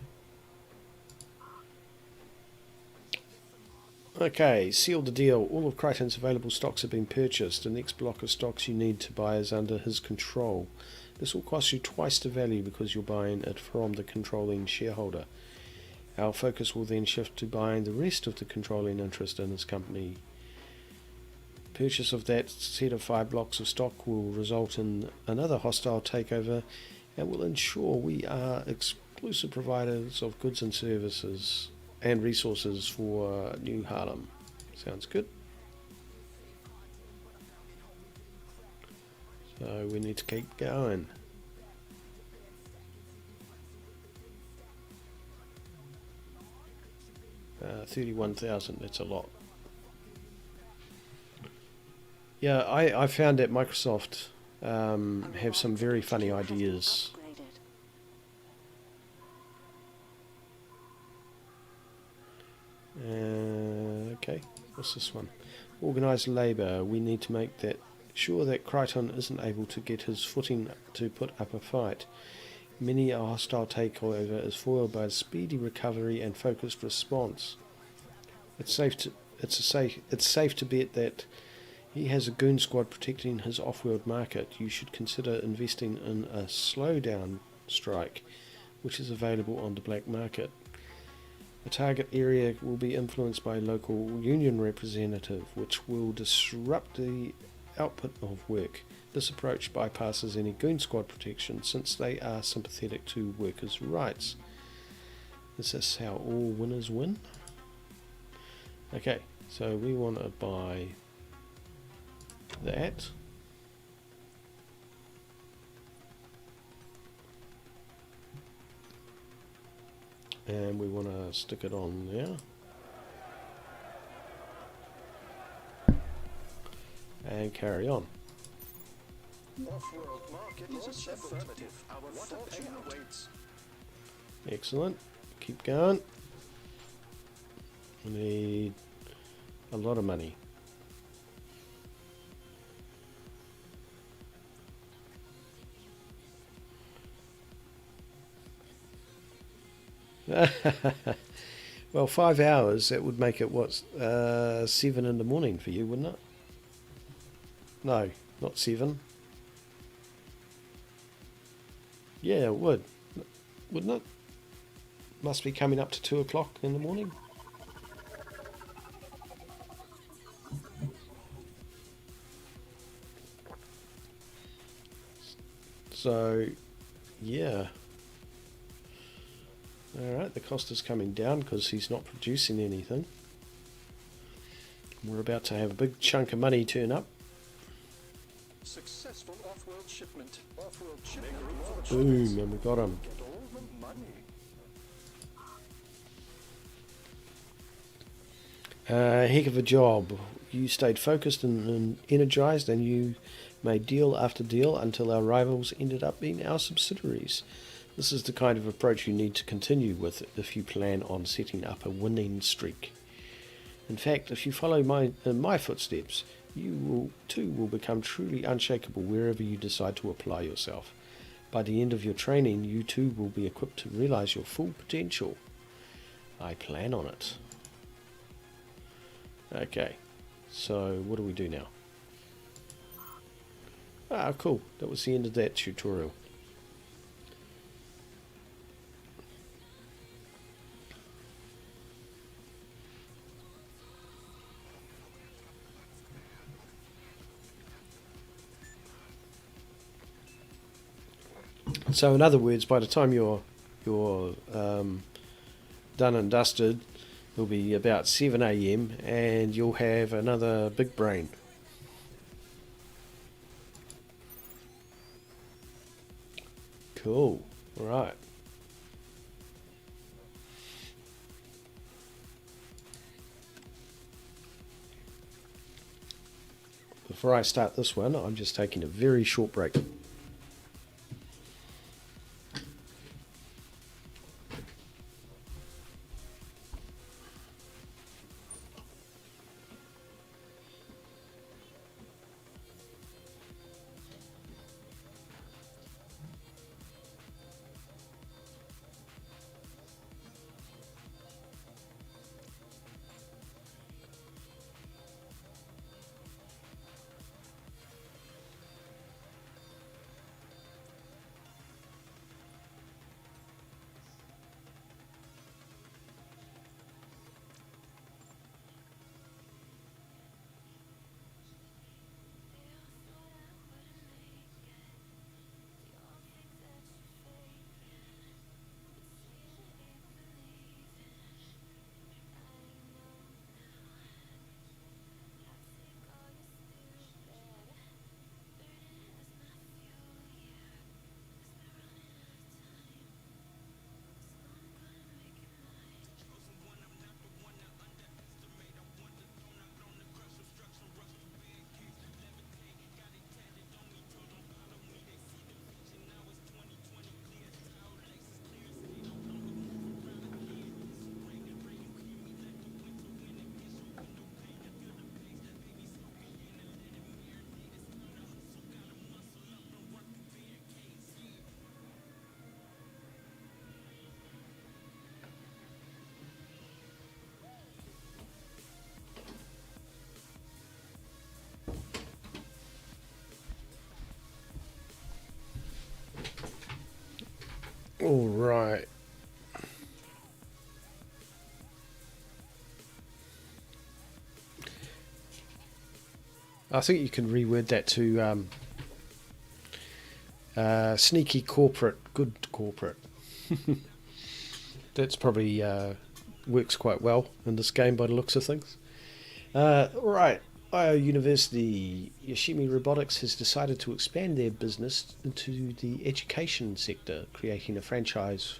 Okay, seal the deal. All of Crichton's available stocks have been purchased. The next block of stocks you need to buy is under his control. This will cost you twice the value because you're buying it from the controlling shareholder. Our focus will then shift to buying the rest of the controlling interest in his company. Purchase of that set of 5 blocks of stock will result in another hostile takeover and will ensure we are exclusive providers of goods and services and resources for New Harlem. Sounds good. So we need to keep going. 31,000, that's a lot. Yeah, I found that Microsoft have some very funny ideas. Okay, what's this one? Organised labour. We need to make sure that Crichton isn't able to get his footing to put up a fight. Many a hostile takeover is foiled by a speedy recovery and focused response. It's safe to bet that he has a goon squad protecting his off-world market. You should consider investing in a slowdown strike, which is available on the black market. The target area will be influenced by a local union representative, which will disrupt the output of work. This approach bypasses any goon squad protection since they are sympathetic to workers' rights. Is this how all winners win? Okay, So we want to buy that. And we want to stick it on there. And carry on. Offworld market is affirmative. Our fortune awaits. Excellent. Keep going. We need a lot of money. Well, 5 hours, that would make it, what, 7 in the morning for you, wouldn't it? No, not 7. Yeah, it would. Wouldn't it? Must be coming up to 2 o'clock in the morning. So, yeah. Alright, the cost is coming down because he's not producing anything. We're about to have a big chunk of money turn up. Successful off-world shipment. Off-world shipment. Boom, and we got him. Get all the money. Heck of a job. You stayed focused and energized, and you made deal after deal until our rivals ended up being our subsidiaries. This is the kind of approach you need to continue with if you plan on setting up a winning streak. In fact, if you follow my footsteps, you will become truly unshakable wherever you decide to apply yourself. By the end of your training, you too will be equipped to realize your full potential. I plan on it. Okay, so what do we do now? Ah, cool. That was the end of that tutorial. So in other words, by the time you're done and dusted, it'll be about 7 AM and you'll have another big brain. Cool. Right. Before I start this one, I'm just taking a very short break. All right. I think you can reword that to sneaky corporate, good corporate. That's probably works quite well in this game by the looks of things. Right. Io University Yoshimi Robotics has decided to expand their business into the education sector, creating a franchise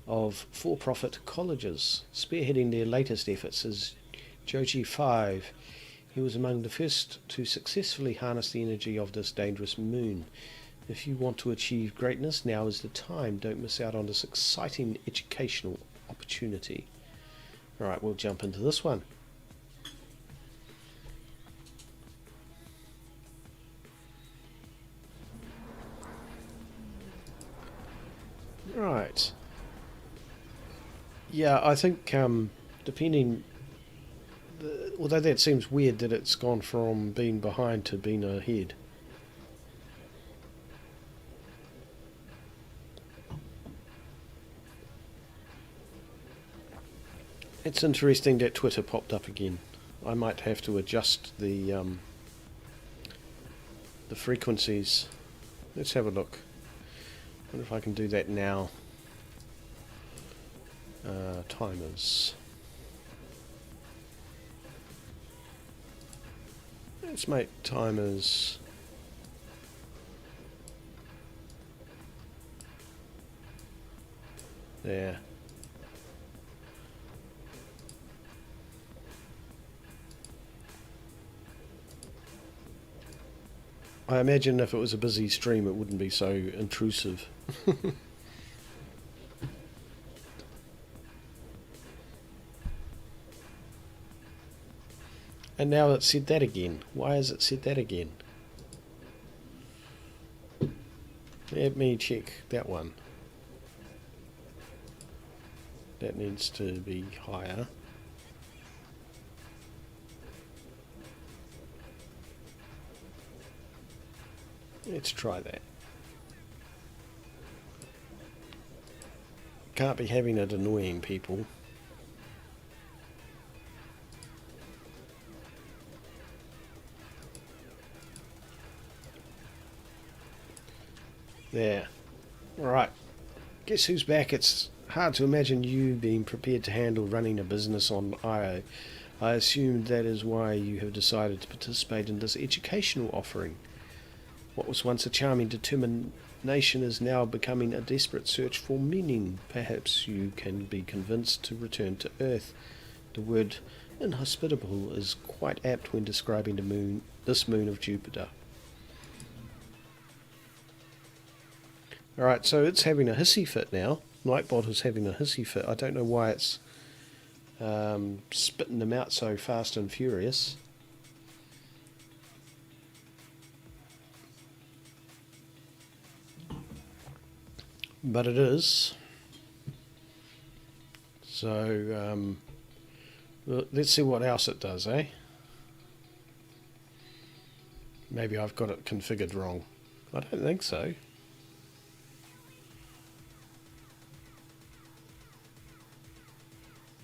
of for-profit colleges. Spearheading their latest efforts is Joji 5. He was among the first to successfully harness the energy of this dangerous moon. If you want to achieve greatness, now is the time. Don't miss out on this exciting educational opportunity. Alright, we'll jump into this one. Right. Yeah, I think depending, although that seems weird that it's gone from being behind to being ahead. It's interesting that Twitter popped up again. I might have to adjust the frequencies. Let's have a look. I wonder if I can do that now. Timers. Let's make timers there. I imagine if it was a busy stream it wouldn't be so intrusive. And now it said that again. Why has it said that again? Let me check that one. That needs to be higher. Let's try that. Can't be having it annoying people. There. Alright. Guess who's back? It's hard to imagine you being prepared to handle running a business on IO. I assume that is why you have decided to participate in this educational offering. What was once a charming determination is now becoming a desperate search for meaning. Perhaps you can be convinced to return to Earth. The word inhospitable is quite apt when describing the moon, this moon of Jupiter. Alright, so it's having a hissy fit now. Nightbot is having a hissy fit. I don't know why it's spitting them out so fast and furious. But it is. So, let's see what else it does, eh? Maybe I've got it configured wrong. I don't think so.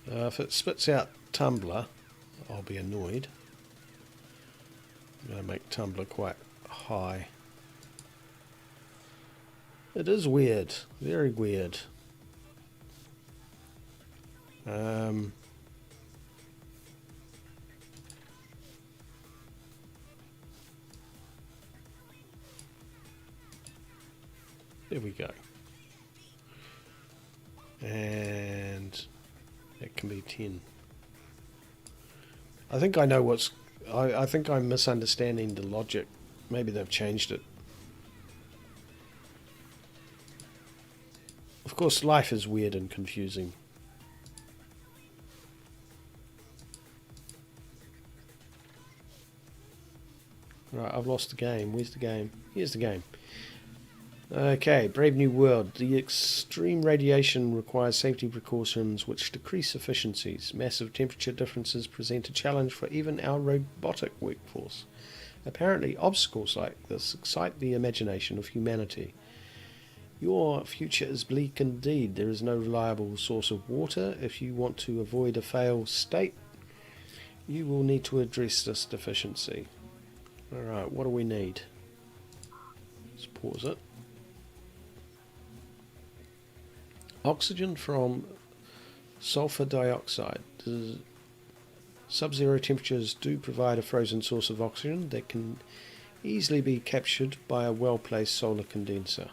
If it spits out Tumblr, I'll be annoyed. I'm going to make Tumblr quite high. It is weird, very weird. There we go. And that can be 10. I think I know what's... I think I'm misunderstanding the logic. Maybe they've changed it. Of course, life is weird and confusing. Right, I've lost the game. Where's the game? Here's the game. Okay, Brave New World. The extreme radiation requires safety precautions which decrease efficiencies. Massive temperature differences present a challenge for even our robotic workforce. Apparently, obstacles like this excite the imagination of humanity. Your future is bleak indeed. There is no reliable source of water. If you want to avoid a failed state, you will need to address this deficiency. Alright, what do we need? Let's pause it. Oxygen from sulfur dioxide. Sub-zero temperatures do provide a frozen source of oxygen that can easily be captured by a well-placed solar condenser.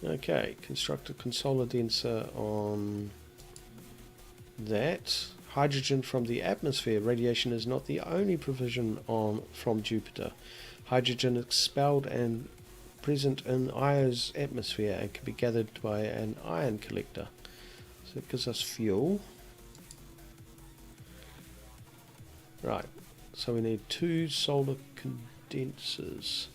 Okay, construct a condenser on that. Hydrogen from the atmosphere. Radiation is not the only provision from Jupiter. Hydrogen expelled and present in Io's atmosphere and can be gathered by an ion collector. So it gives us fuel. Right, so we need 2 solar condensers.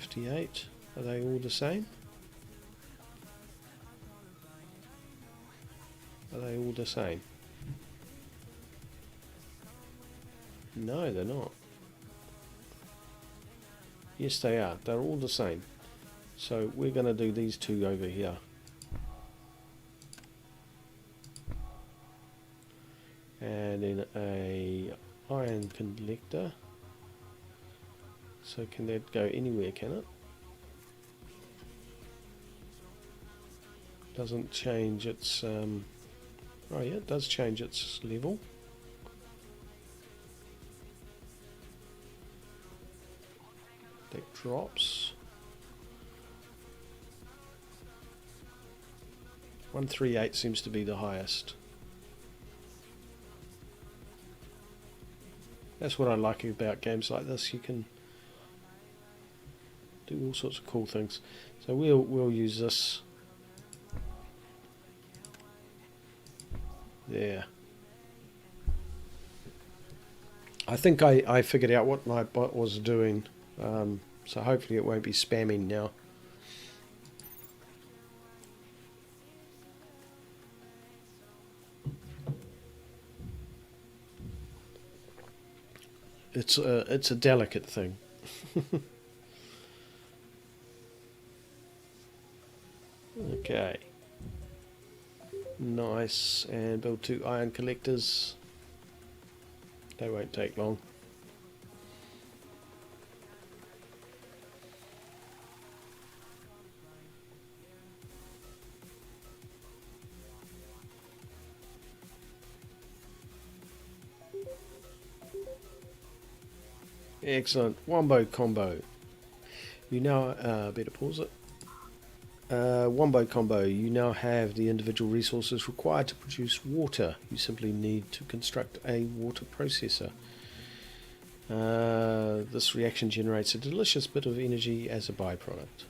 $58. Are they all the same? Are they all the same? No, they're not. Yes, they are. They're all the same. So we're going to do these 2 over here. And then a ion collector. So can that go anywhere, can it? Doesn't change its oh yeah, it does change its level. That drops. 138 seems to be the highest. That's what I like about games like this. You can do all sorts of cool things. So we'll use this. There. I think I figured out what my bot was doing. So hopefully it won't be spamming now. It's a delicate thing. Okay. Nice. And build 2 ion collectors. They won't take long. Excellent. Wombo combo. You now better pause it. Wombo combo. You now have the individual resources required to produce water. You simply need to construct a water processor. This reaction generates a delicious bit of energy as a byproduct.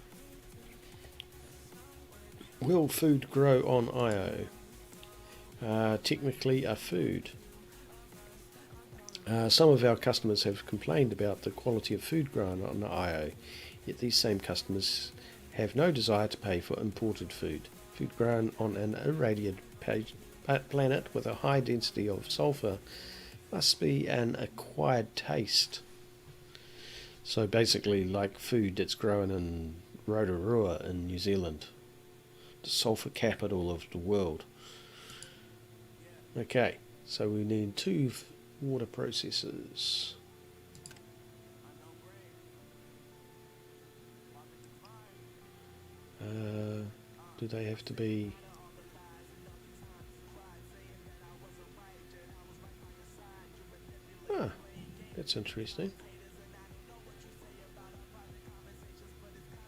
Will food grow on Io? Technically a food. Some of our customers have complained about the quality of food grown on Io, yet these same customers have no desire to pay for imported food. Food grown on an irradiated planet with a high density of sulfur must be an acquired taste. So basically like food that's grown in Rotorua in New Zealand, the sulfur capital of the world. Okay, so we need 2 water processors. Do they have to be... Ah, that's interesting.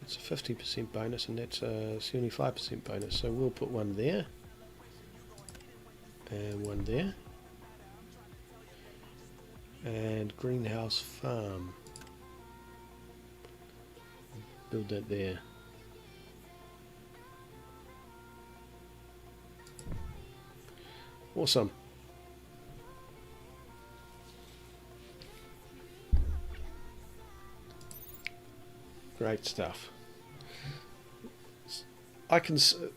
It's a 50% bonus and that's a 75% bonus, so we'll put one there and one there. And greenhouse farm, build that there. Awesome. Great stuff.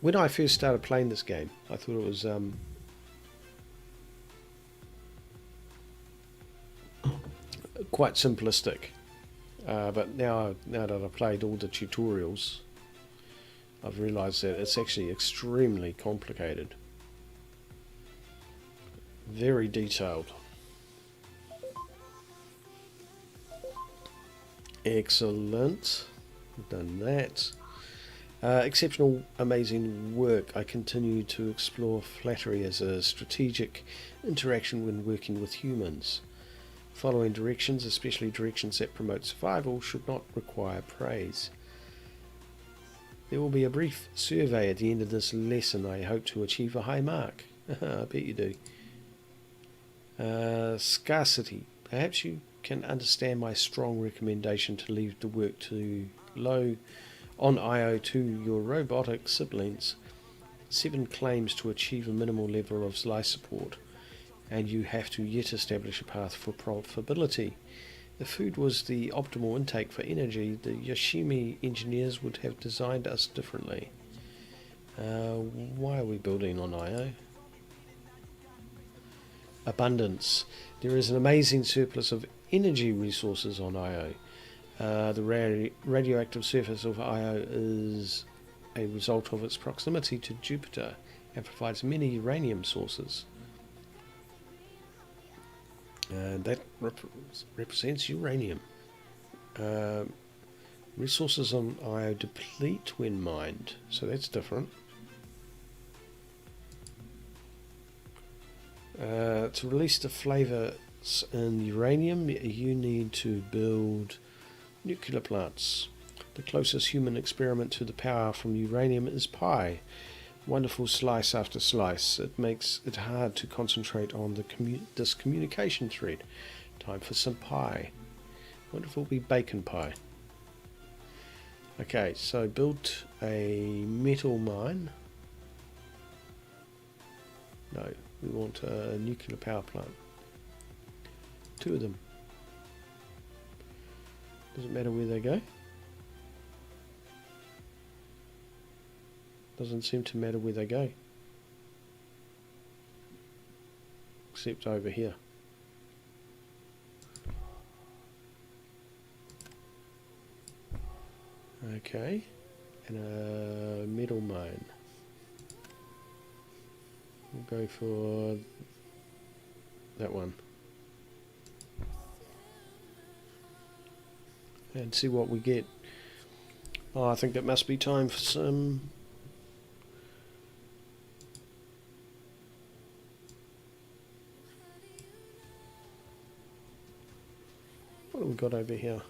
When I first started playing this game, I thought it was quite simplistic, but now that I've played all the tutorials, I've realized that it's actually extremely complicated, very detailed. Excellent, we've done that. Exceptional, amazing work. I continue to explore flattery as a strategic interaction when working with humans. Following directions, especially directions that promote survival, should not require praise. There will be a brief survey at the end of this lesson. I hope to achieve a high mark. I bet you do. Scarcity. Perhaps you can understand my strong recommendation to leave the work to low on IO to your robotic siblings. 7 claims to achieve a minimal level of life support, and you have to yet establish a path for profitability. If food was the optimal intake for energy, the Yoshimi engineers would have designed us differently. Why are we building on IO? Abundance. There is an amazing surplus of energy resources on IO. The radioactive surface of Io is a result of its proximity to Jupiter and provides many uranium sources. That represents uranium. Resources on Io deplete when mined, so that's different. To release the flavors in uranium, you need to build nuclear plants. The closest human experiment to the power from uranium is pi. Wonderful slice after slice. It makes it hard to concentrate on this communication thread. Time for some pie. What if it will be bacon pie? Okay, so built a metal mine. No, we want a nuclear power plant. 2 of them. Doesn't matter where they go. Doesn't seem to matter where they go. Except over here. Okay. And a metal mine. We'll go for that one. And see what we get. Oh, I think it must be time for some what have we got over here?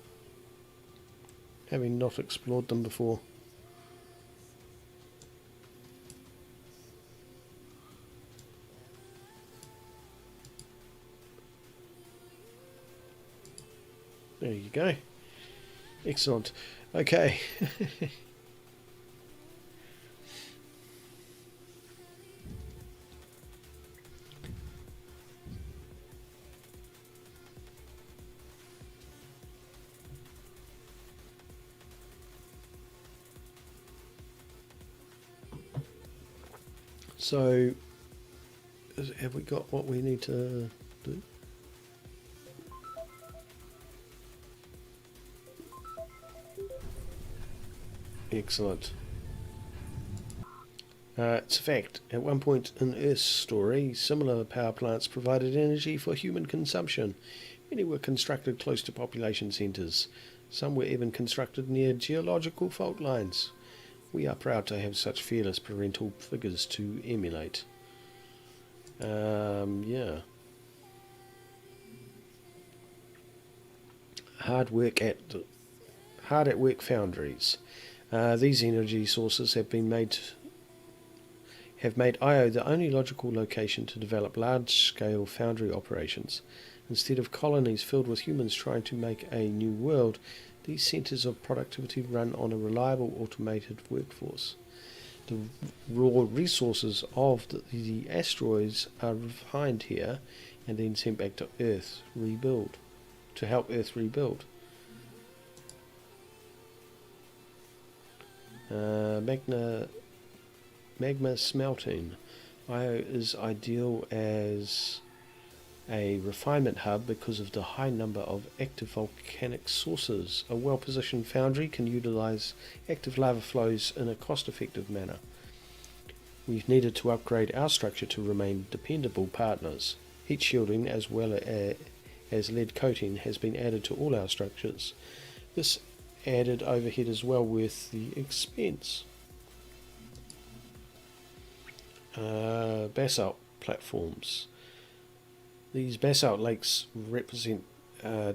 Having not explored them before. There you go. Excellent. Okay. So, have we got what we need to do? Excellent. It's a fact. At one point in Earth's story, similar power plants provided energy for human consumption. Many were constructed close to population centres. Some were even constructed near geological fault lines. We are proud to have such fearless parental figures to emulate. Yeah. Hard at work foundries. These energy sources have made Io the only logical location to develop large-scale foundry operations. Instead of colonies filled with humans trying to make a new world, these centres of productivity run on a reliable automated workforce. The raw resources of the asteroids are refined here and then sent back to Earth to help Earth rebuild. Magma smelting. Io is ideal as a refinement hub because of the high number of active volcanic sources. A well-positioned foundry can utilize active lava flows in a cost-effective manner. We've needed to upgrade our structure to remain dependable partners. Heat shielding as well as lead coating has been added to all our structures. This added overhead is well worth the expense. basalt platforms. These basalt lakes represent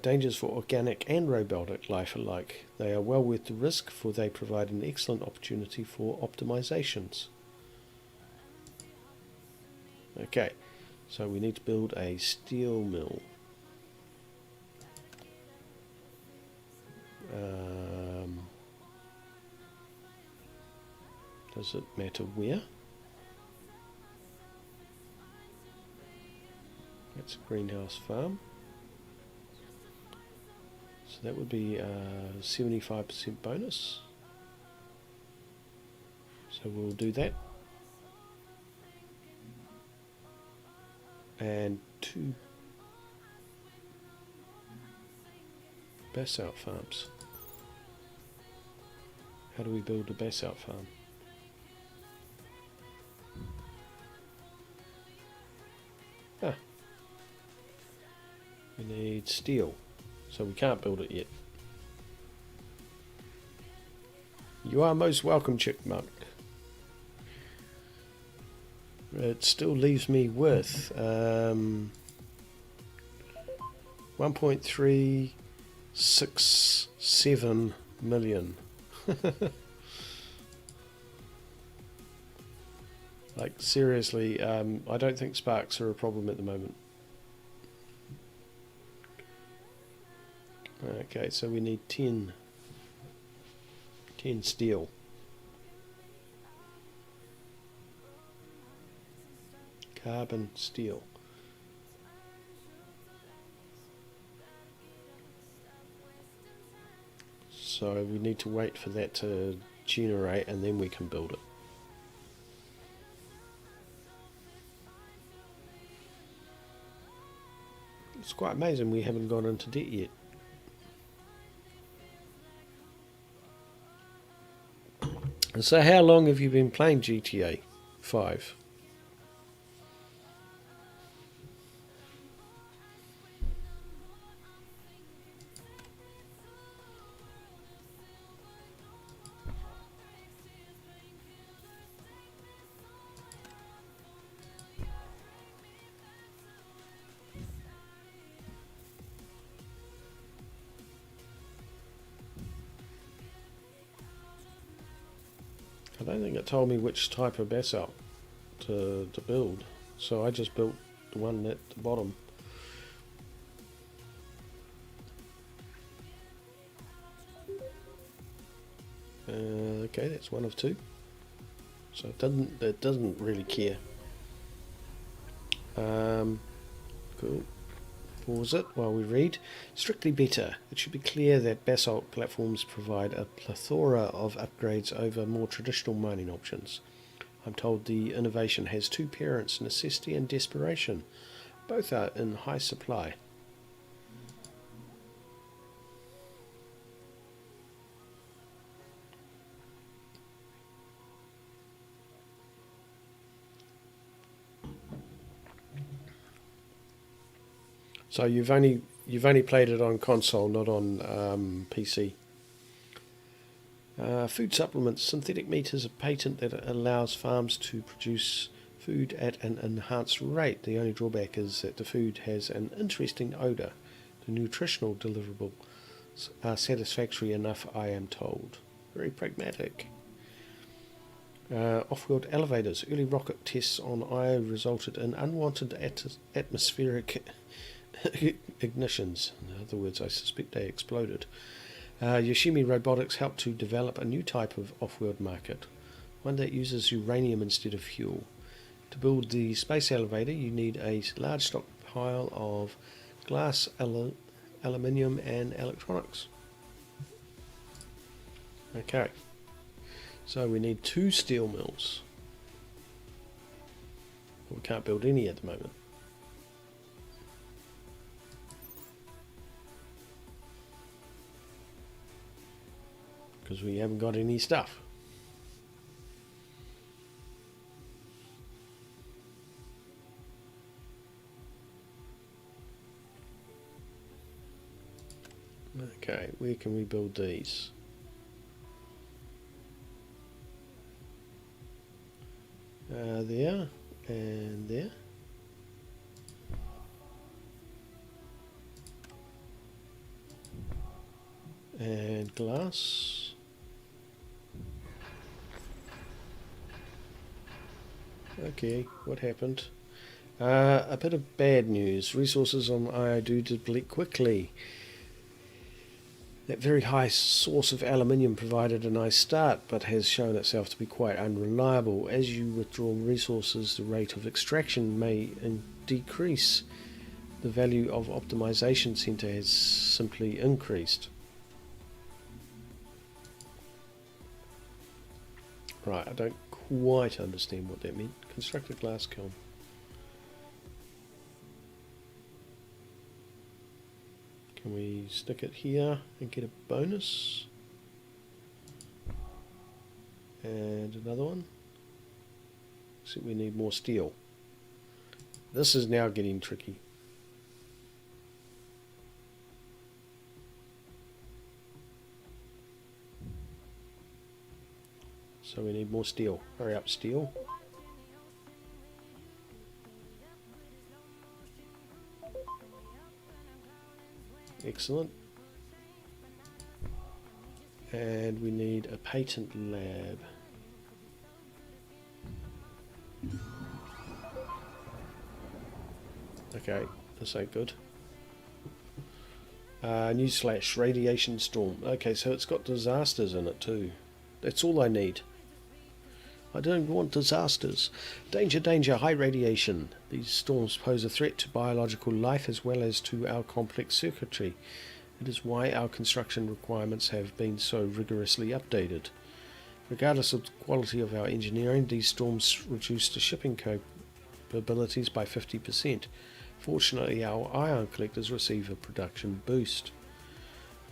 dangers for organic and robotic life alike. They are well worth the risk, for they provide an excellent opportunity for optimizations. Okay, so we need to build a steel mill. Does it matter where? That's a greenhouse farm. So that would be a 75% bonus. So we'll do that. And 2 basalt farms. How do we build a basalt farm? We need steel, so we can't build it yet. You are most welcome, Chickmunk. It still leaves me with 1.367 million. Like, seriously, I don't think sparks are a problem at the moment. Okay, so we need 10 steel. Carbon steel. So we need to wait for that to generate and then we can build it. It's quite amazing we haven't gone into debt yet. So how long have you been playing GTA 5? I don't think it told me which type of basalt to build, so I just built the one at the bottom. Okay, that's one of 2. So it doesn't really care. Cool. Pause it while we read. Strictly better. It should be clear that basalt platforms provide a plethora of upgrades over more traditional mining options. I'm told the innovation has 2 parents, necessity and desperation. Both are in high supply. So you've only played it on console, not on PC. Food supplements. Synthetic meat is a patent that allows farms to produce food at an enhanced rate. The only drawback is that the food has an interesting odour. The nutritional deliverables are satisfactory enough, I am told. Very pragmatic. Off-world elevators. Early rocket tests on Io resulted in unwanted atmospheric ignitions. In other words, I suspect they exploded. Yoshimi Robotics helped to develop a new type of off-world market, one that uses uranium instead of fuel. To build the space elevator, you need a large stockpile of glass, aluminium and electronics. Okay, so we need 2 steel mills. We can't build any at the moment. Because we haven't got any stuff. Okay, where can we build these? There and there. And glass. Okay, what happened? A bit of bad news. Resources on IO do deplete quickly. That very high source of aluminium provided a nice start, but has shown itself to be quite unreliable. As you withdraw resources, the rate of extraction may decrease. The value of optimization center has simply increased. Right, I don't quite understand what that meant. Construct a glass kiln. Can we stick it here and get a bonus? And another one. Except we need more steel. This is now getting tricky. So we need more steel. Hurry up, steel. Excellent. And we need a patent lab. Okay, this ain't good. Newsflash, radiation storm. Okay, so it's got disasters in it too. That's all I need. I don't want disasters. Danger, danger, high radiation. These storms pose a threat to biological life as well as to our complex circuitry. It is why our construction requirements have been so rigorously updated. Regardless of the quality of our engineering, these storms reduce the shipping capabilities by 50%. Fortunately, our ion collectors receive a production boost.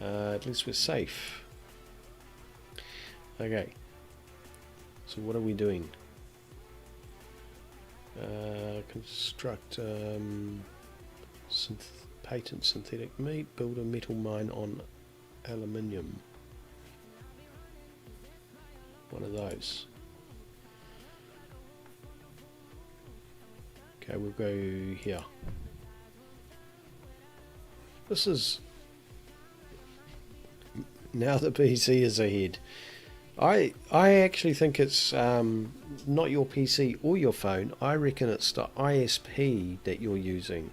At least we're safe. Okay. So what are we doing? Construct patent synthetic meat, build a metal mine on aluminium. One of those. Okay, we'll go here. This is... Now the PC is ahead. I actually think it's not your PC or your phone. I reckon it's the ISP that you're using.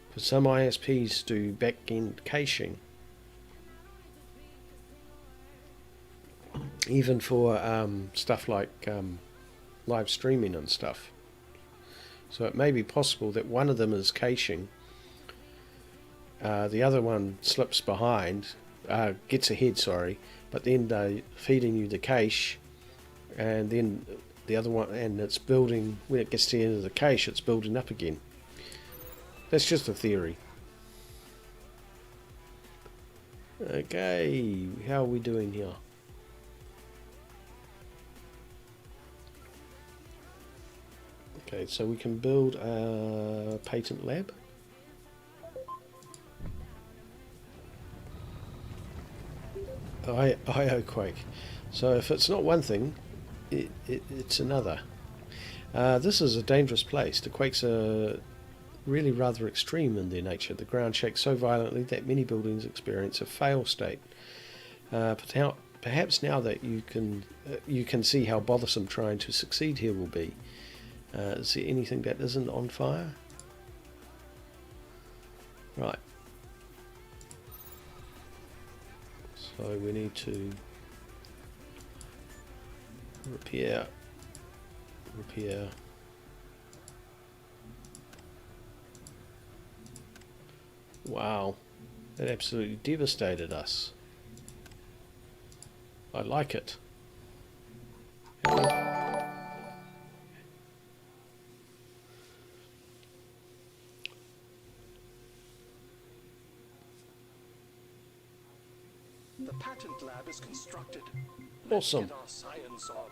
For some ISPs do back-end caching. Even for stuff like live streaming and stuff. So it may be possible that one of them is caching. The other one slips behind, gets ahead, sorry. But then they're feeding you the cache, and then the other one, and it's building, when it gets to the end of the cache, it's building up again. That's just a theory. Okay, how are we doing here? Okay, so we can build a patent lab. IO Quake. So if it's not one thing, it's another. This is a dangerous place. The quakes are really rather extreme in their nature. The ground shakes so violently that many buildings experience a fail state. Perhaps now that you can see how bothersome trying to succeed here will be. Is there anything that isn't on fire? Right. So we need to repair. Wow, that absolutely devastated us. I like it. The patent lab is constructed. Awesome. Let's get our science on.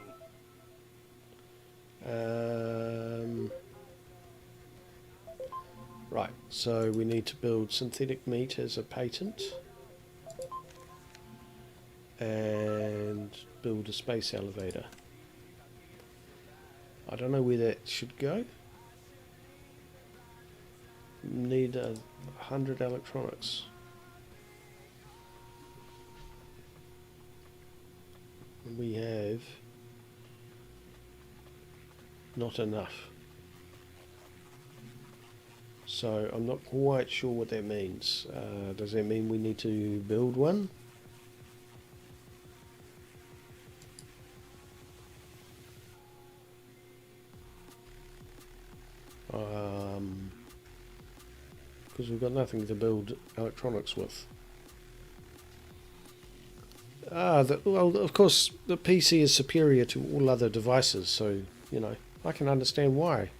Right, so we need to build synthetic meat as a patent and build a space elevator. I don't know where that should go. Need 100 electronics. We have not enough. So I'm not quite sure what that means. Does that mean we need to build one? Because we've got nothing to build electronics with. Well, of course, the PC is superior to all other devices, so, you know, I can understand why.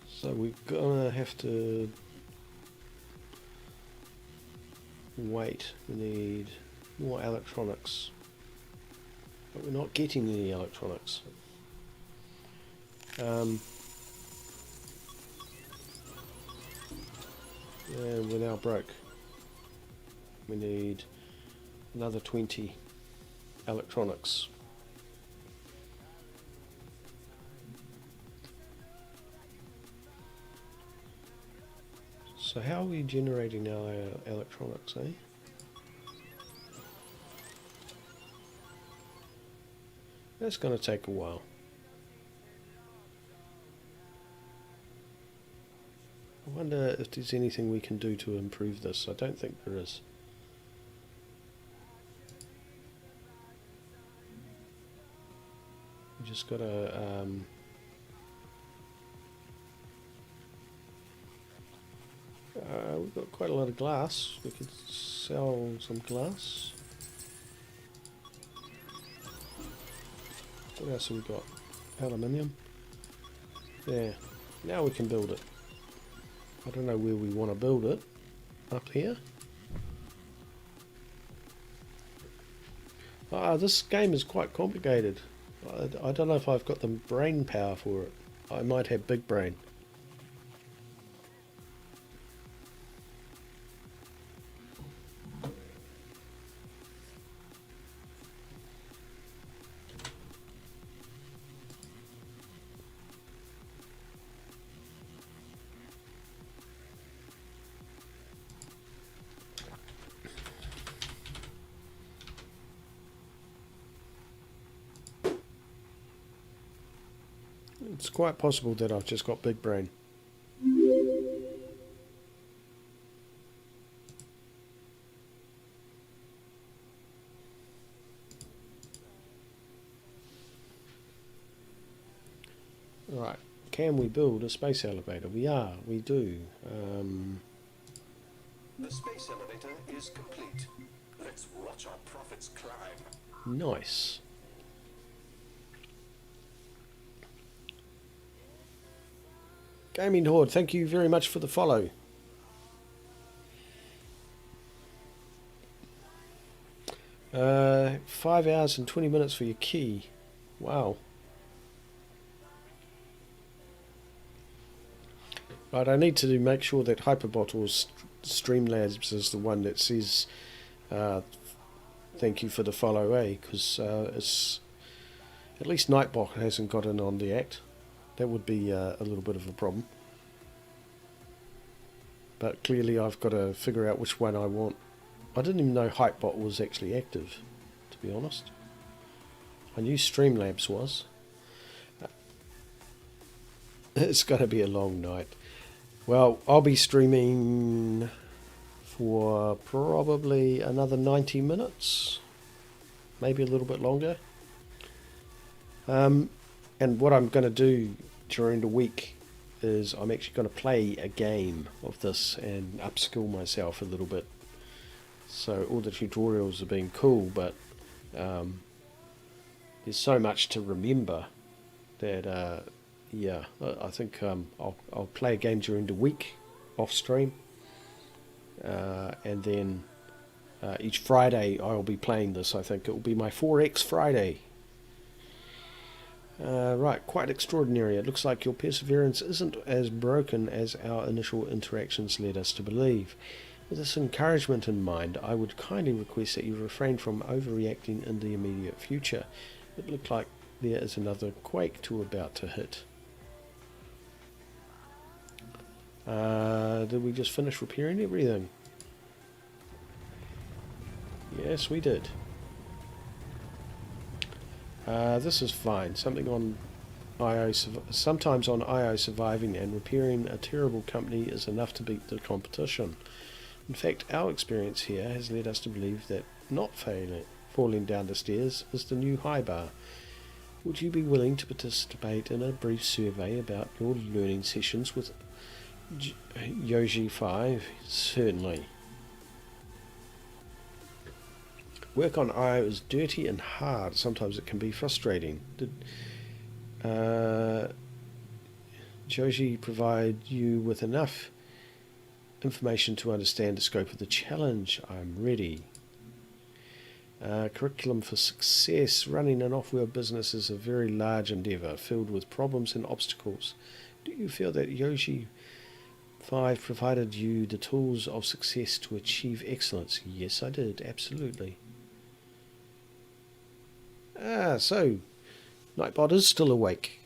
So we're gonna have to wait. We need more electronics. But we're not getting any electronics. And we're now broke. We need another 20 electronics. So how are we generating our electronics, eh? That's going to take a while. I wonder if there's anything we can do to improve this. I don't think there is. We just got to we've got quite a lot of glass. We could sell some glass. What else have we got? Aluminium. Yeah. Now we can build it. I don't know where we want to build it. Up here? This game is quite complicated. I don't know if I've got the brain power for it. I might have big brain. It's quite possible that I've just got big brain. Right, can we build a space elevator? We do. The space elevator is complete. Let's watch our profits climb. Nice. Gaming Horde, thank you very much for the follow. Uh, 5 hours and 20 minutes for your key. Wow. Right, I need to make sure that Hyperbot or Streamlabs is the one that says thank you for the follow, because it's at least Nightbot hasn't got in on the act. That would be a little bit of a problem. But clearly I've got to figure out which one I want. I didn't even know Hypebot was actually active, to be honest. I knew Streamlabs was. It's going to be a long night. Well, I'll be streaming for probably another 90 minutes. Maybe a little bit longer. And what I'm going to do during the week is I'm actually going to play a game of this and upskill myself a little bit. So all the tutorials have been cool, but there's so much to remember that yeah, I think I'll play a game during the week off stream, and then each Friday I'll be playing this. I think it will be my 4X Friday. Right, quite extraordinary. It looks like your perseverance isn't as broken as our initial interactions led us to believe. With this encouragement in mind, I would kindly request that you refrain from overreacting in the immediate future. It looks like there is another quake about to hit. Did we just finish repairing everything? Yes, we did. This is fine. Sometimes on IO surviving and repairing a terrible company is enough to beat the competition. In fact, our experience here has led us to believe that not falling down the stairs is the new high bar. Would you be willing to participate in a brief survey about your learning sessions with Yoji 5? Certainly. Work on IO is dirty and hard. Sometimes it can be frustrating. Did Joji provide you with enough information to understand the scope of the challenge? I'm ready. Curriculum for success. Running an off-world business is a very large endeavour, filled with problems and obstacles. Do you feel that Yoshi 5 provided you the tools of success to achieve excellence? Yes, I did, absolutely. So Nightbot is still awake.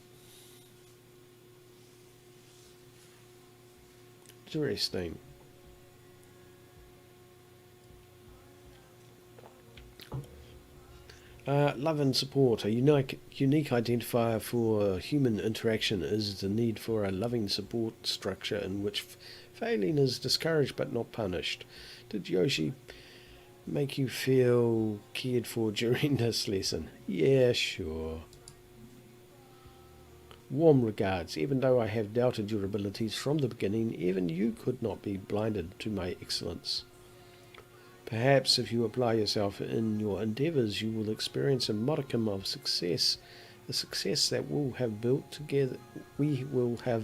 Interesting. Love and support. A unique identifier for human interaction is the need for a loving support structure in which failing is discouraged but not punished. Did Yoshi make you feel cared for during this lesson? Yeah, sure. Warm regards. Even though I have doubted your abilities from the beginning, even you could not be blinded to my excellence. Perhaps if you apply yourself in your endeavours, you will experience a modicum of success, a success that we will have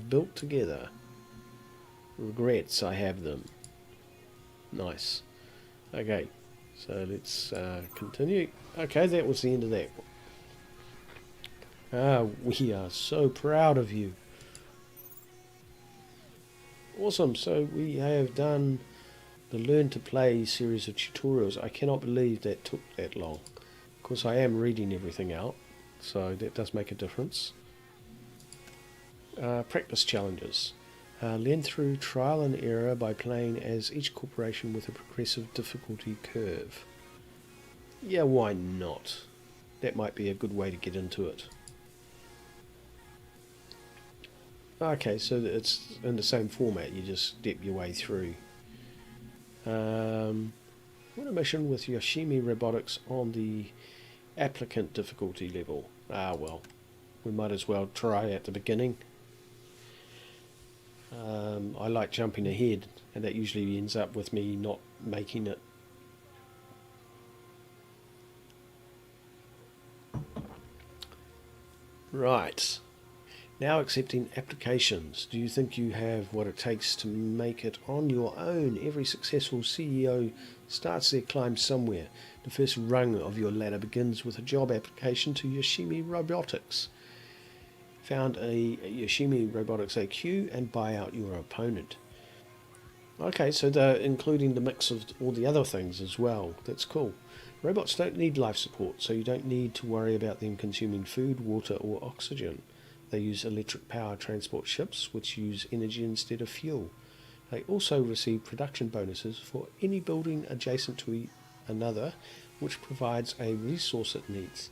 built together. Regrets, I have them. Nice. Okay, so let's continue. Okay, that was the end of that. We are so proud of you. Awesome, so we have done the Learn to Play series of tutorials. I cannot believe that took that long. Of course, I am reading everything out, so that does make a difference. Practice challenges. Learn through trial and error by playing as each corporation with a progressive difficulty curve. Yeah, why not? That might be a good way to get into it. Okay, so it's in the same format, you just step your way through. Run a mission with Yoshimi Robotics on the applicant difficulty level. Well, we might as well try at the beginning. I like jumping ahead, and that usually ends up with me not making it. Right. Now accepting applications. Do you think you have what it takes to make it on your own? Every successful CEO starts their climb somewhere. The first rung of your ladder begins with a job application to Yoshimi Robotics. Found a Yoshimi Robotics AQ and buy out your opponent. Okay, so they're including the mix of all the other things as well. That's cool. Robots don't need life support, so you don't need to worry about them consuming food, water or oxygen. They use electric power transport ships, which use energy instead of fuel. They also receive production bonuses for any building adjacent to another, which provides a resource it needs.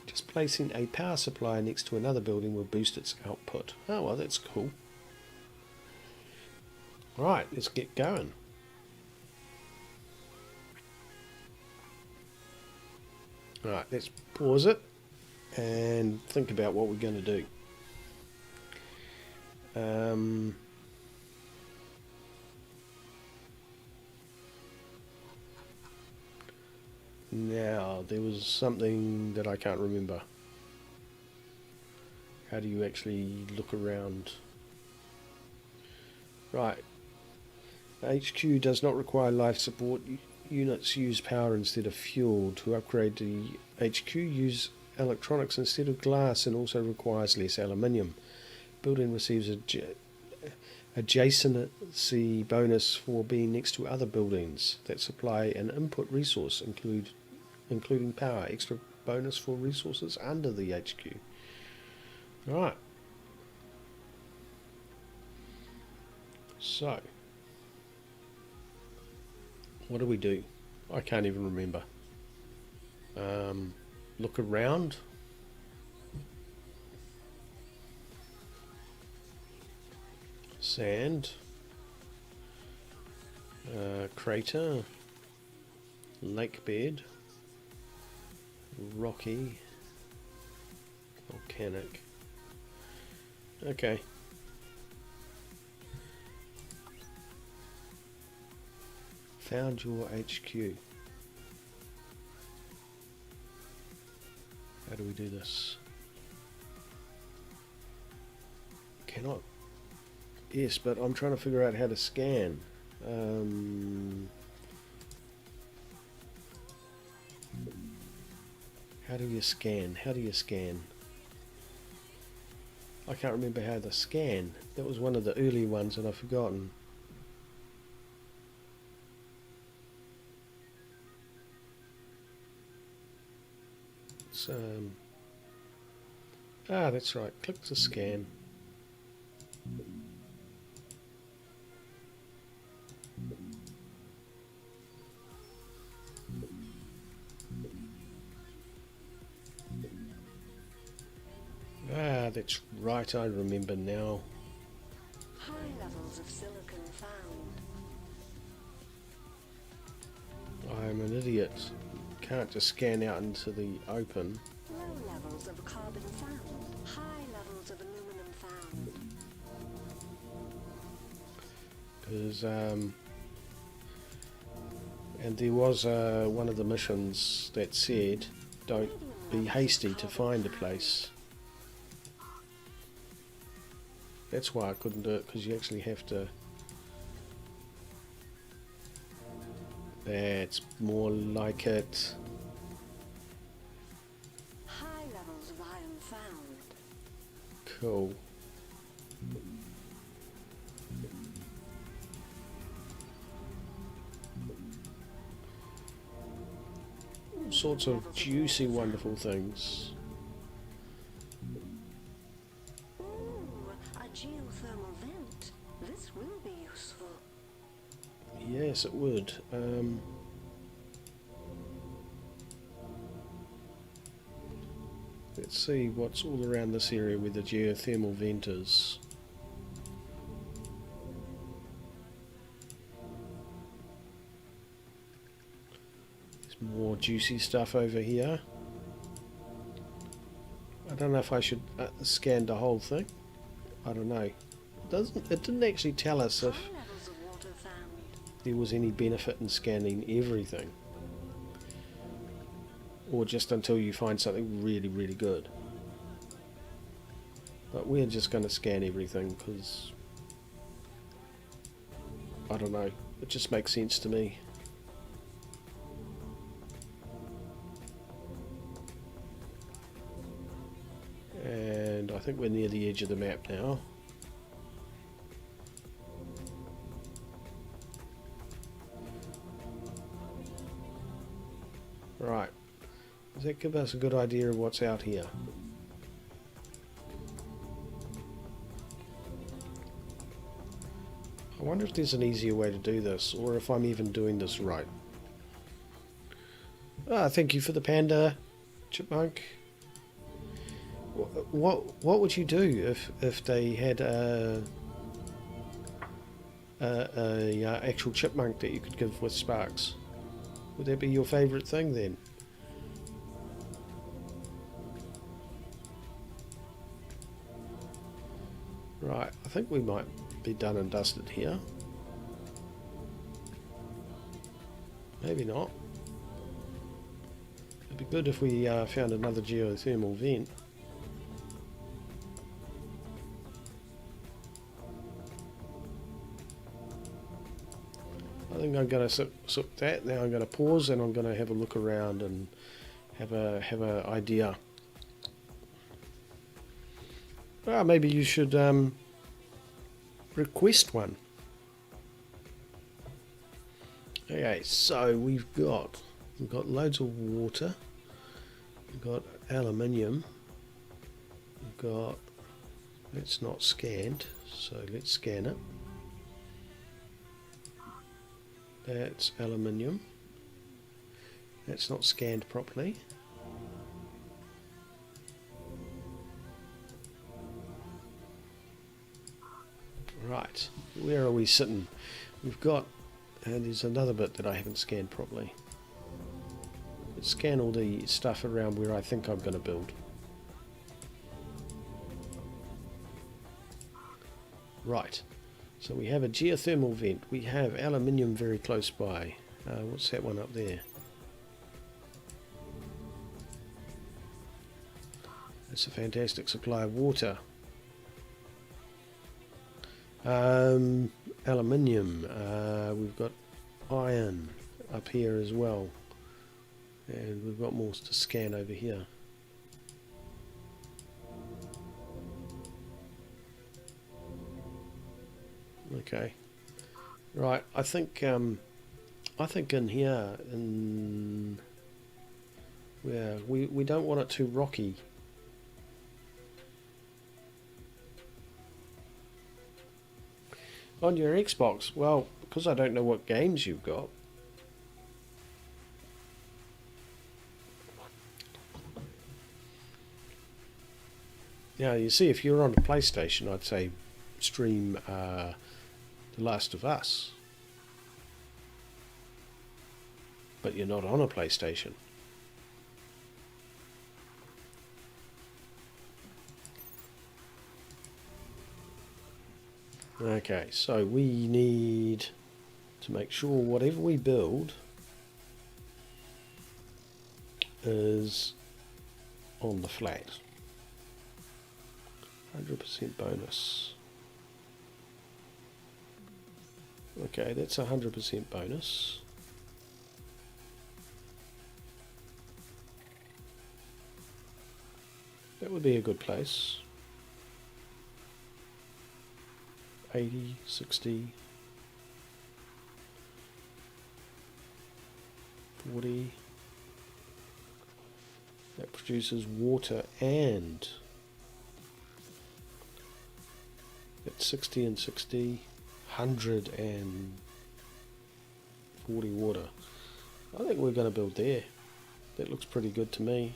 Just placing a power supply next to another building will boost its output. Oh, well, that's cool. Right, let's get going. Alright, let's pause it and think about what we're going to do. Now, there was something that I can't remember. How do you actually look around? Right. HQ does not require life support. Units use power instead of fuel. To upgrade the HQ, use electronics instead of glass and also requires less aluminium. Building receives a adjacency bonus for being next to other buildings that supply an input resource, including power. Extra bonus for resources under the HQ. Alright. So, what do we do? I can't even remember. Look around. Sand. Crater. Lake bed. Rocky. Volcanic. Okay. Found your HQ. How do we do this? Cannot. Yes, but I'm trying to figure out how to scan. How do you scan? How do you scan? I can't remember how to scan. That was one of the early ones and I've forgotten. That's right. Click to scan. That's right. I remember now. High levels of silicon found. I'm an idiot. Can't just scan out into the open. Low levels of carbon found. High levels of aluminum found. Because and there was one of the missions that said don't be hasty to find a place. That's why I couldn't do it, because you actually have to. That's more like it. High levels of iron found. Cool. All sorts of juicy, wonderful things. A geothermal vent. This will be useful. Yes, it would. Let's see what's all around this area where the geothermal vent is. There's more juicy stuff over here. I don't know if I should scan the whole thing. I don't know. It didn't actually tell us if High levels of water found. there was any benefit in scanning everything, or just until you find something really, really good. But we're just going to scan everything because I don't know, it just makes sense to me. And I think we're near the edge of the map now. Right, does that give us a good idea of what's out here? I wonder if there's an easier way to do this, or if I'm even doing this right. Thank you for the panda, chipmunk. What would you do if they had a actual chipmunk that you could give with sparks? Would that be your favourite thing then? Right, I think we might be done and dusted here. Maybe not. It'd be good if we found another geothermal vent. I think I'm going to sip that. Now I'm going to pause and I'm going to have a look around and have a idea Well, maybe you should request one. Okay, so we've got loads of water. We've got aluminium. We've got, it's not scanned, so let's scan it. That's aluminium. That's not scanned properly. Right, where are we sitting? We've got, and there's another bit that I haven't scanned properly. Let's scan all the stuff around where I think I'm going to build. Right, so we have a geothermal vent. We have aluminium very close by. What's that one up there? That's a fantastic supply of water. Aluminium. We've got iron up here as well. And we've got more to scan over here. Okay. Right, I think in here, yeah, we don't want it too rocky. On your Xbox, well, because I don't know what games you've got. Yeah, you see, if you're on a PlayStation, I'd say stream The Last of Us. But you're not on a PlayStation. Okay, so we need to make sure whatever we build is on the flat. 100% bonus. Okay, that's 100% bonus. That would be a good place. 80, 60, 40. That produces water and that's 60 and 60, 140 water. I think we're going to build there. That looks pretty good to me.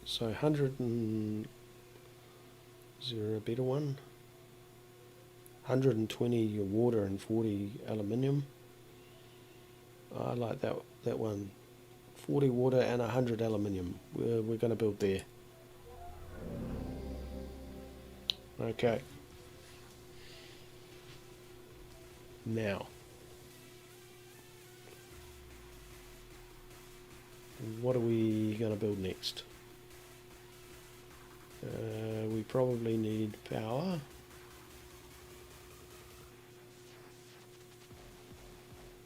So 100 and, is there a better one? 120 water and 40 aluminium. I like that one. 40 water and 100 aluminium. We're going to build there. Okay. Now, what are we going to build next? We probably need power.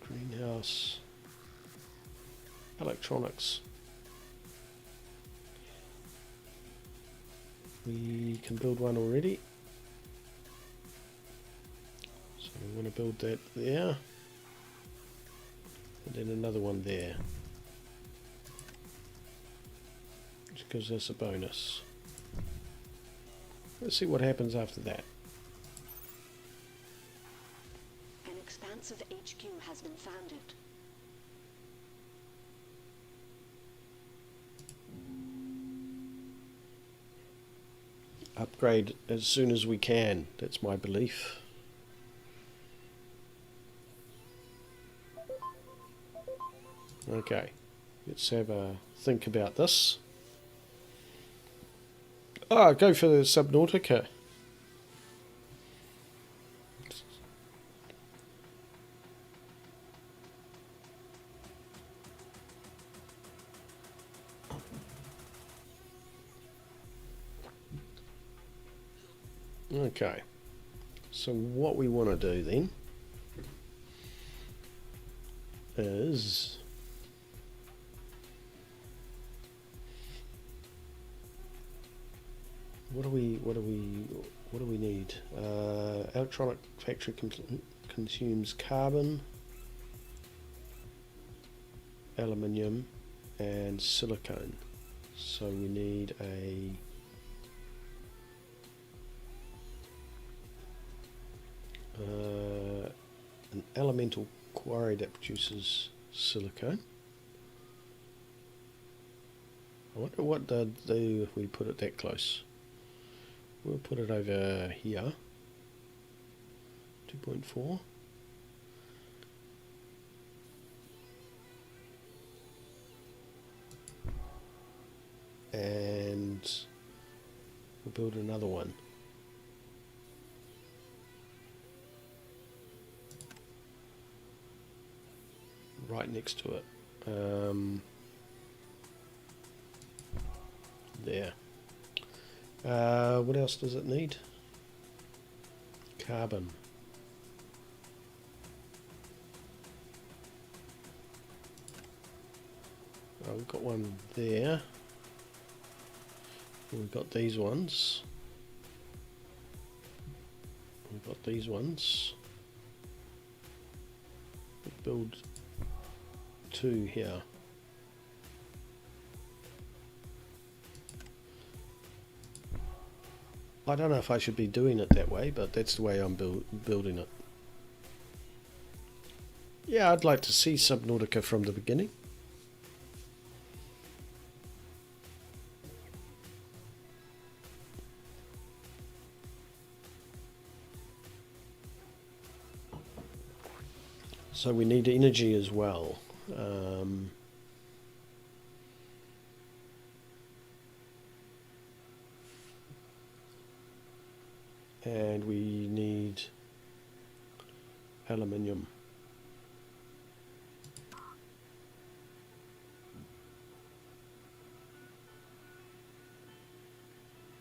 Greenhouse. Electronics. We can build one already. So we want to build that there. And then another one there. Which gives us a bonus. Let's see what happens after that. An expansive HQ has been founded. Upgrade as soon as we can. That's my belief. Okay. Let's have a think about this. Ah, go for the Subnautica. Okay. So what we want to do then is what do we need? Electronic factory consumes carbon, aluminium, and silicone. So we need an elemental quarry that produces silicone. I wonder what they'd do if we put it that close. We'll put it over here. 2.4. And we'll build another one. Right next to it. There. What else does it need? Carbon. Oh, we've got one there. We've got these ones. We've got these ones. We'll build 2 here. I don't know if I should be doing it that way, but that's the way I'm building it. Yeah, I'd like to see Subnautica from the beginning. So we need energy as well. And we need aluminium.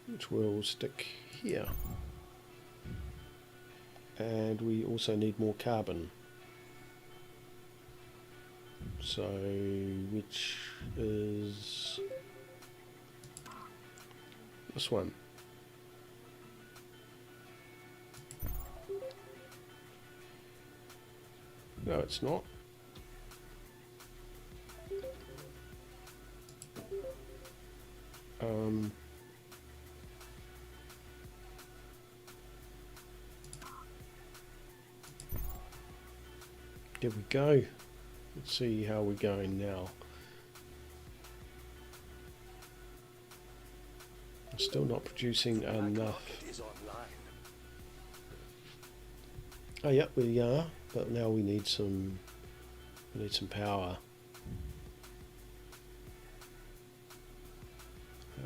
Which will stick here. And we also need more carbon. So, which is this one. No, it's not. There we go. Let's see how we're going now. Still not producing enough. Oh, yep, we are, but now we need some power.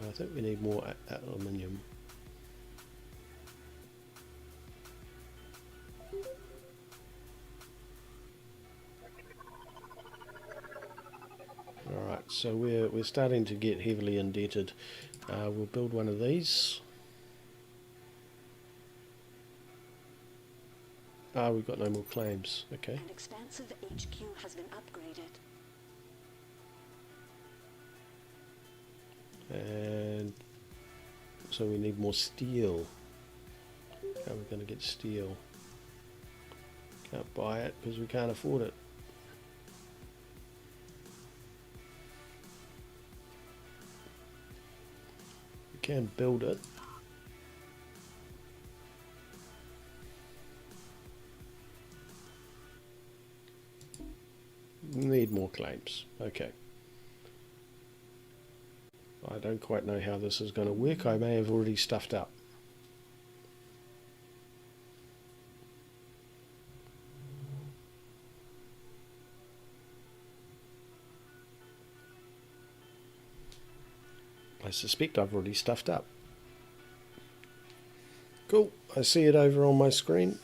I think we need more aluminium. Alright, so we're starting to get heavily indebted. We'll build one of these. We've got no more claims. Okay. An expansive HQ has been upgraded. And so we need more steel. How are we going to get steel? Can't buy it because we can't afford it. We can build it. Need more claims. Okay. I don't quite know how this is going to work. I may have already stuffed up. I suspect I've already stuffed up. Cool. I see it over on my screen.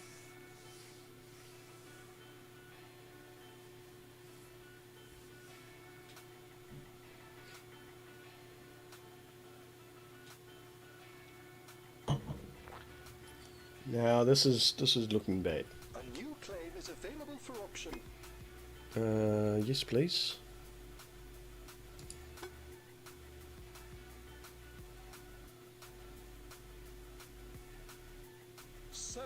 Now this is looking bad. A new claim is available for auction. Yes, please. Sold.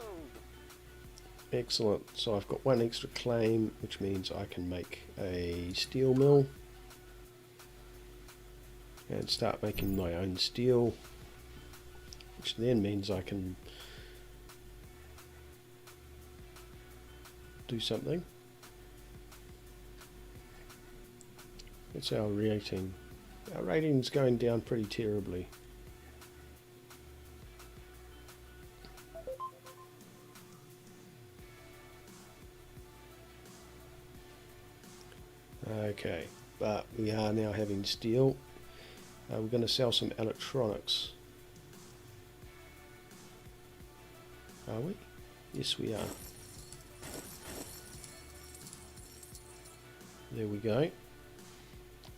Excellent. So I've got one extra claim, which means I can make a steel mill and start making my own steel, which then means I can do something. That's our rating. Our rating's going down pretty terribly. Okay, but we are now having steel. We're going to sell some electronics. Are we? Yes, we are. There we go.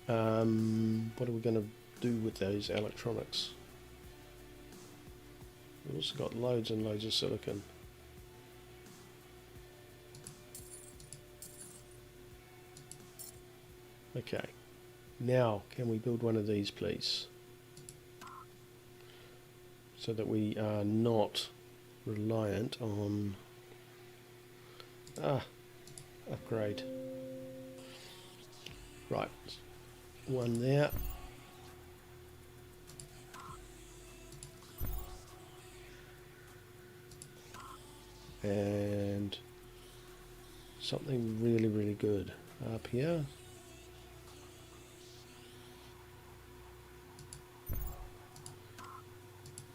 What are we going to do with those electronics? We've also got loads and loads of silicon. Okay, now can we build one of these, please? So that we are not reliant on upgrade. Right, one there. And something really, really good up here.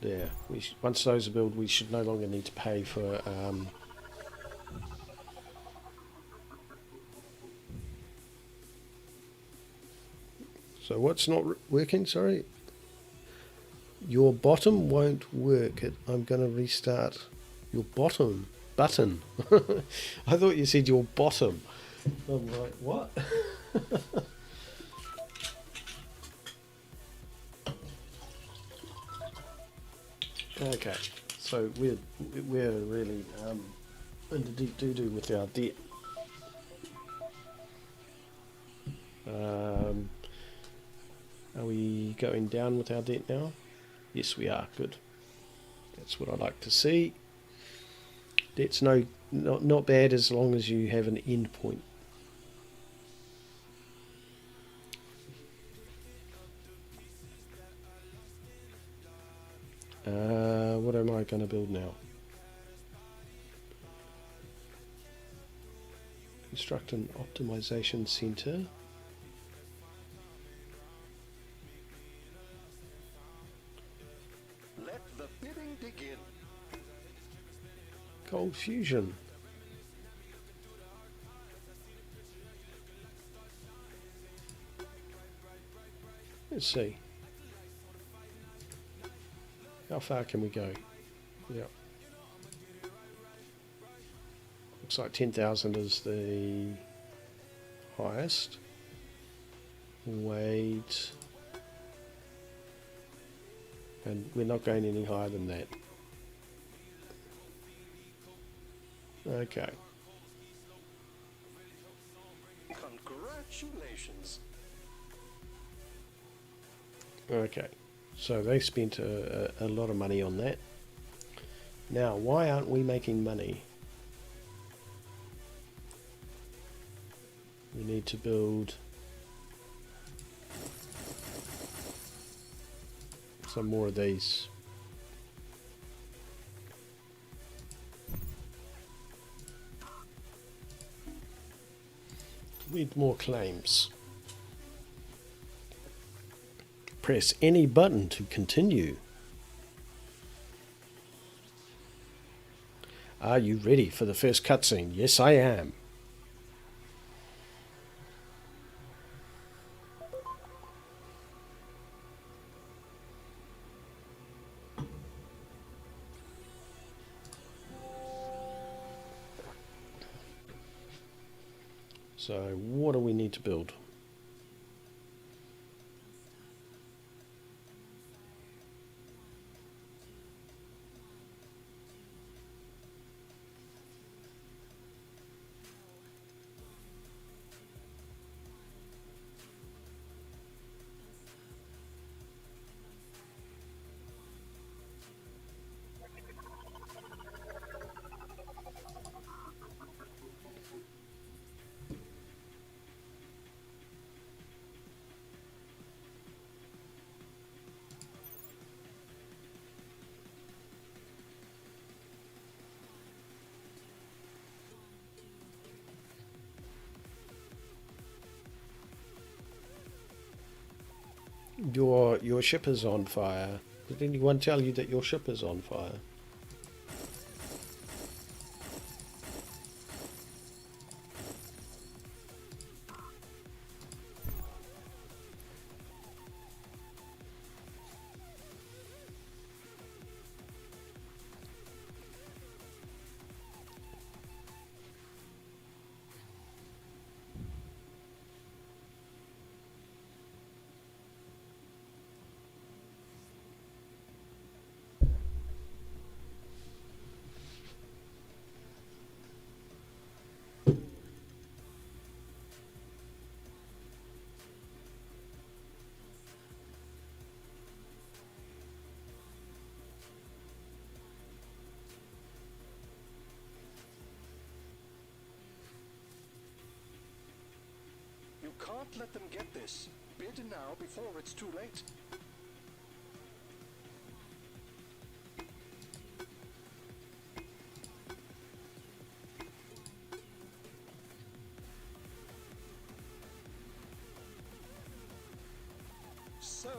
There. Once those are built, we should no longer need to pay for so what's not working? Sorry. Your bottom won't work. I'm going to restart your bottom button. I thought you said your bottom. I'm like, what? Okay, so we're really into deep doo-doo with our debt. Are we going down with our debt now? Yes, we are. Good. That's what I like to see. Debt's not bad as long as you have an end point. What am I going to build now? Construct an optimization center. Let the bidding begin. Cold fusion. Let's see. How far can we go? Yeah. Looks like 10,000 is the highest. Wait. And we're not going any higher than that. Okay. Congratulations. Okay. So they spent a lot of money on that. Now, why aren't we making money? We need to build some more of these. Need more claims. Press any button to continue. Are you ready for the first cutscene? Yes, I am. So, what do we need to build? Your ship is on fire. Did anyone tell you that your ship is on fire? You can't let them get this. Bid now before it's too late. So,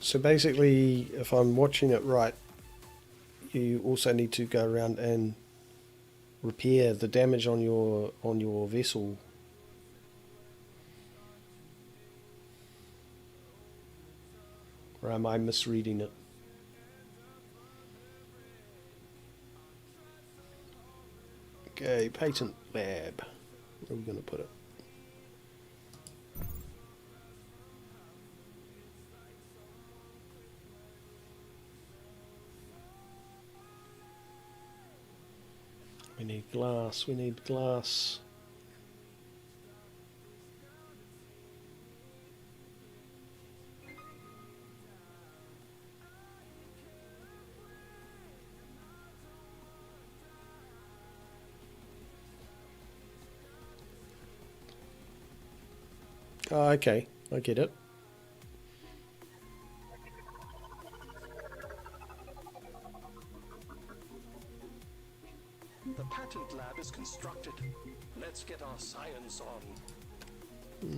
So basically, if I'm watching it right, you also need to go around and repair the damage on your vessel. Or am I misreading it? Okay, patent lab. Where are we going to put it? We need glass, we need glass. Oh, okay, I get it. the patent lab is constructed. Let's get our science on.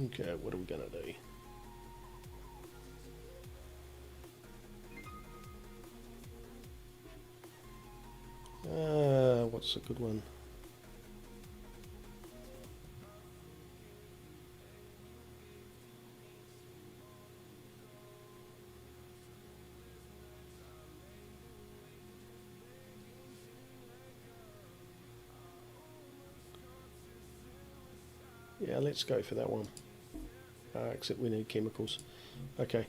Okay, what are we going to do? What's a good one? Yeah, let's go for that one. Except we need chemicals. Okay,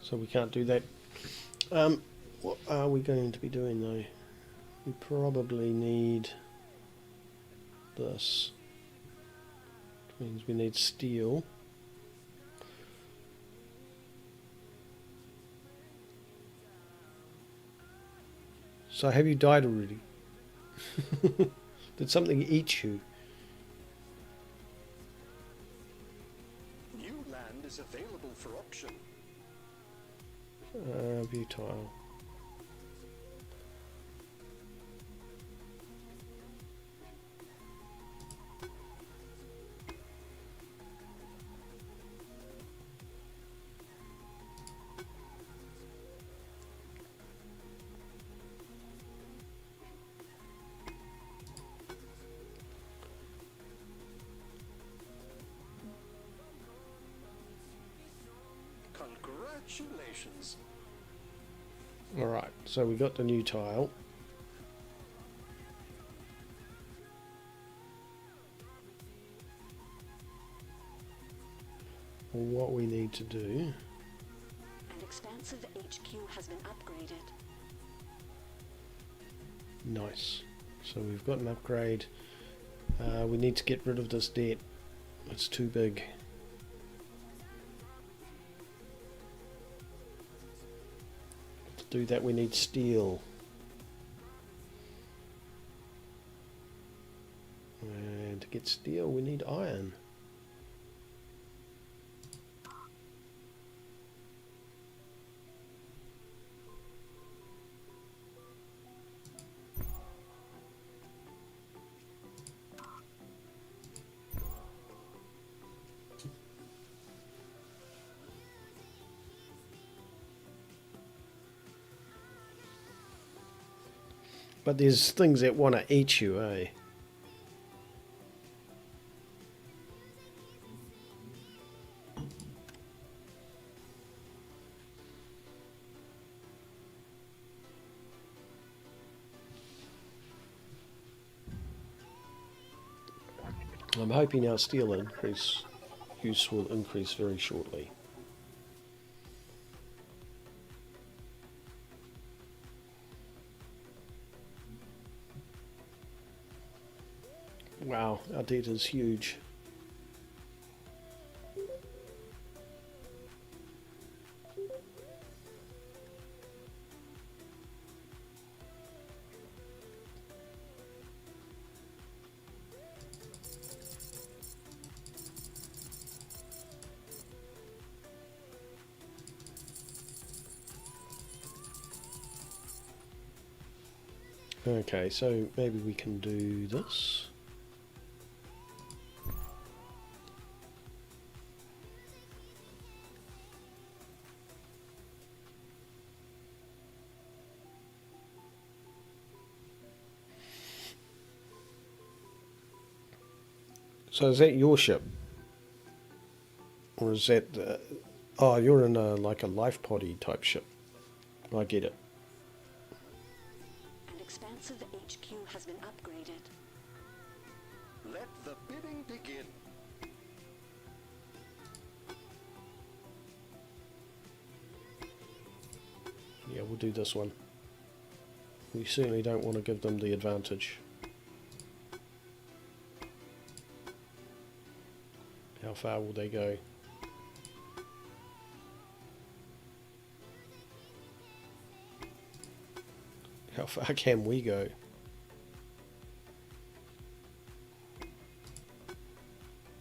so we can't do that. What are we going to be doing though? We probably need this. Which means we need steel. So have you died already? Did something eat you? New land is available for auction. Butyl. Congratulations. Alright, so we got the new tile. What we need to do... An expansive HQ has been upgraded. Nice. So we've got an upgrade. We need to get rid of this debt. It's too big. To do that we need steel. And get steel, we need iron. But there's things that want to eat you, eh? I'm hoping our steel use will increase very shortly. Wow, our debt is huge. Okay, so maybe we can do this. So is that your ship? Or is that... oh, you're in a like a life poddy type ship. I get it. An expansive HQ has been upgraded. Let the bidding begin. Yeah, we'll do this one. We certainly don't want to give them the advantage. How far will they go? How far can we go?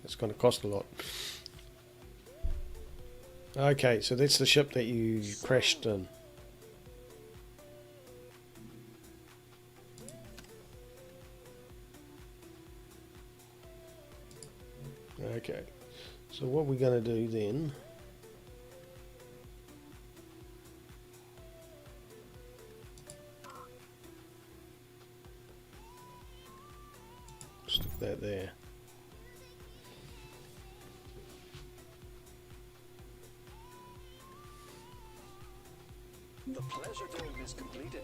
It's going to cost a lot. Okay, so that's the ship that you crashed in. Okay, so what we're going to do then... stick that there. The pleasure dome is completed.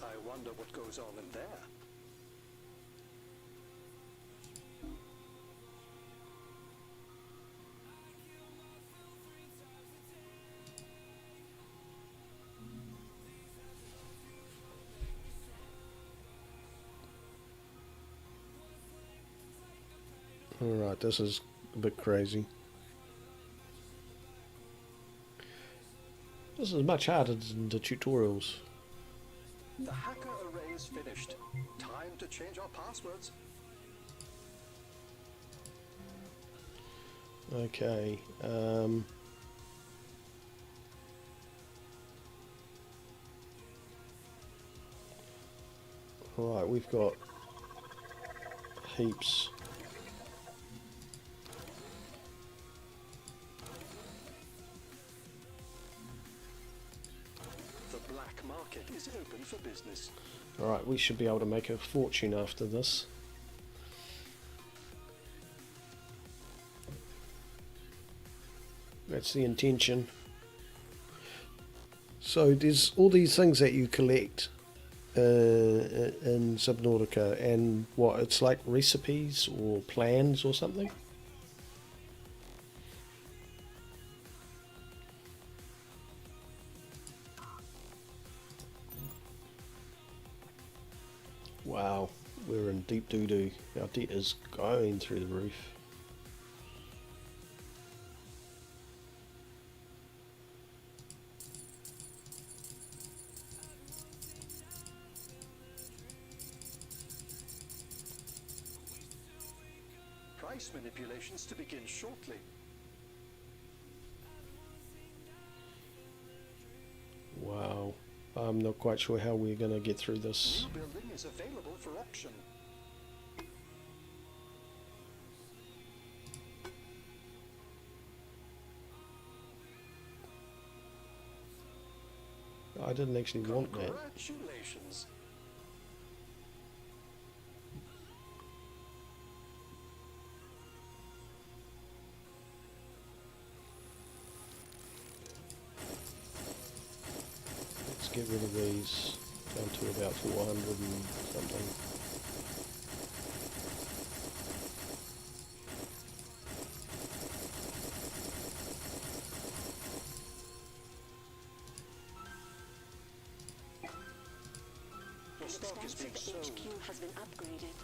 I wonder what goes on in there. Alright, this is a bit crazy. This is much harder than the tutorials. The hacker array is finished. Time to change our passwords. Okay, right, we've got heaps. The black market is open for business. Alright, we should be able to make a fortune after this. That's the intention. So there's all these things that you collect in Subnautica, and what, it's like recipes or plans or something? Wow, we're in deep doo-doo. Our debt is going through the roof. Price manipulations to begin shortly. Wow. I'm not quite sure how we're going to get through this. New building is available for auction. I didn't actually want that. Congratulations. Let's get rid of these down to about 400 and something. Your stock is being Expansive sold. HQ has been upgraded.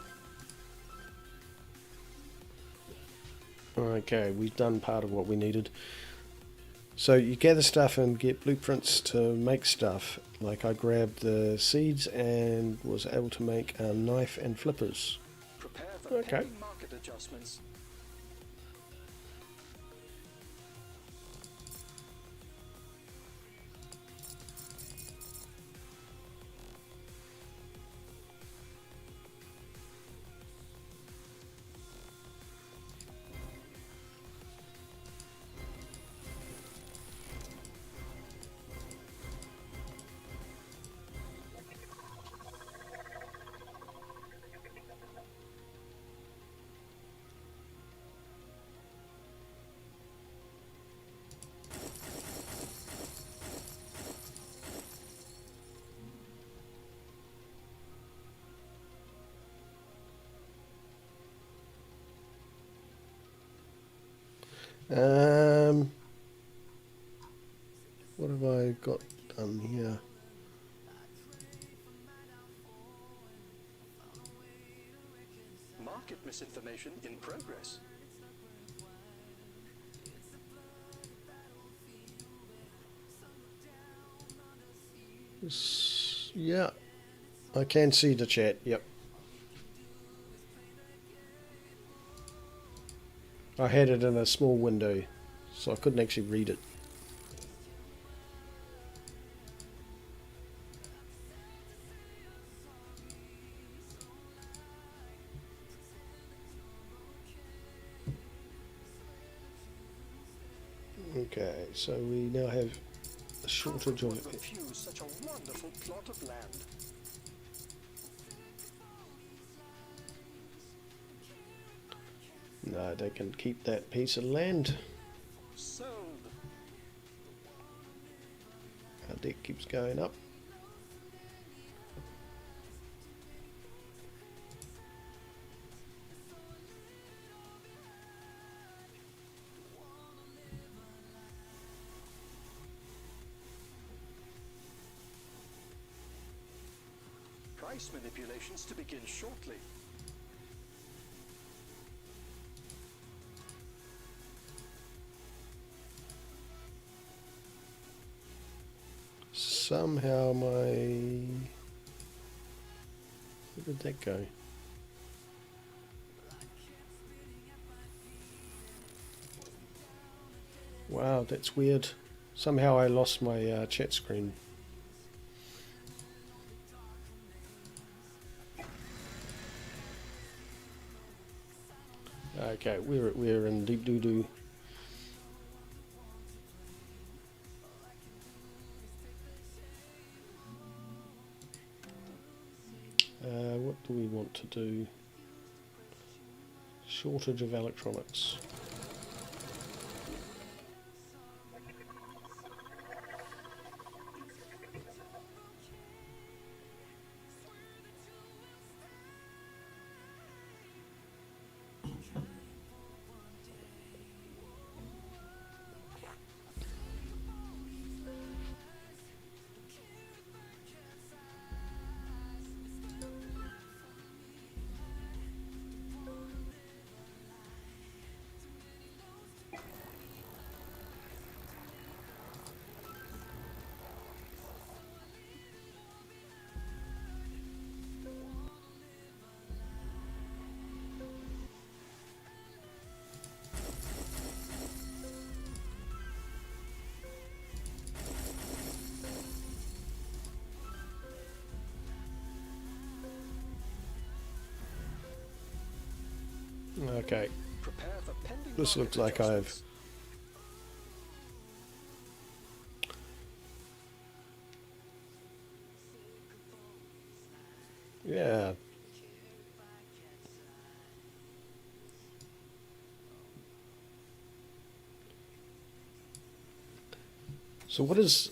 Okay, we've done part of what we needed. So you gather stuff and get blueprints to make stuff. Like I grabbed the seeds and was able to make a knife and flippers. Prepare for Okay. pending market adjustments. What have I got done here? Market misinformation in progress. Yeah, I can see the chat. Yep. I had it in a small window, so I couldn't actually read it. Okay, so we now have a shortage How of... could one refuse such a wonderful plot of land? No, they can keep that piece of land. Sold. Our deck keeps going up. Price manipulations to begin shortly. Somehow my... Where did that go? Wow, that's weird. Somehow I lost my chat screen. Okay, we're in deep doo-doo. What do we want to do? Shortage of electronics. Okay, Prepare for pending this market looks like I've... adjustments. Yeah. So what is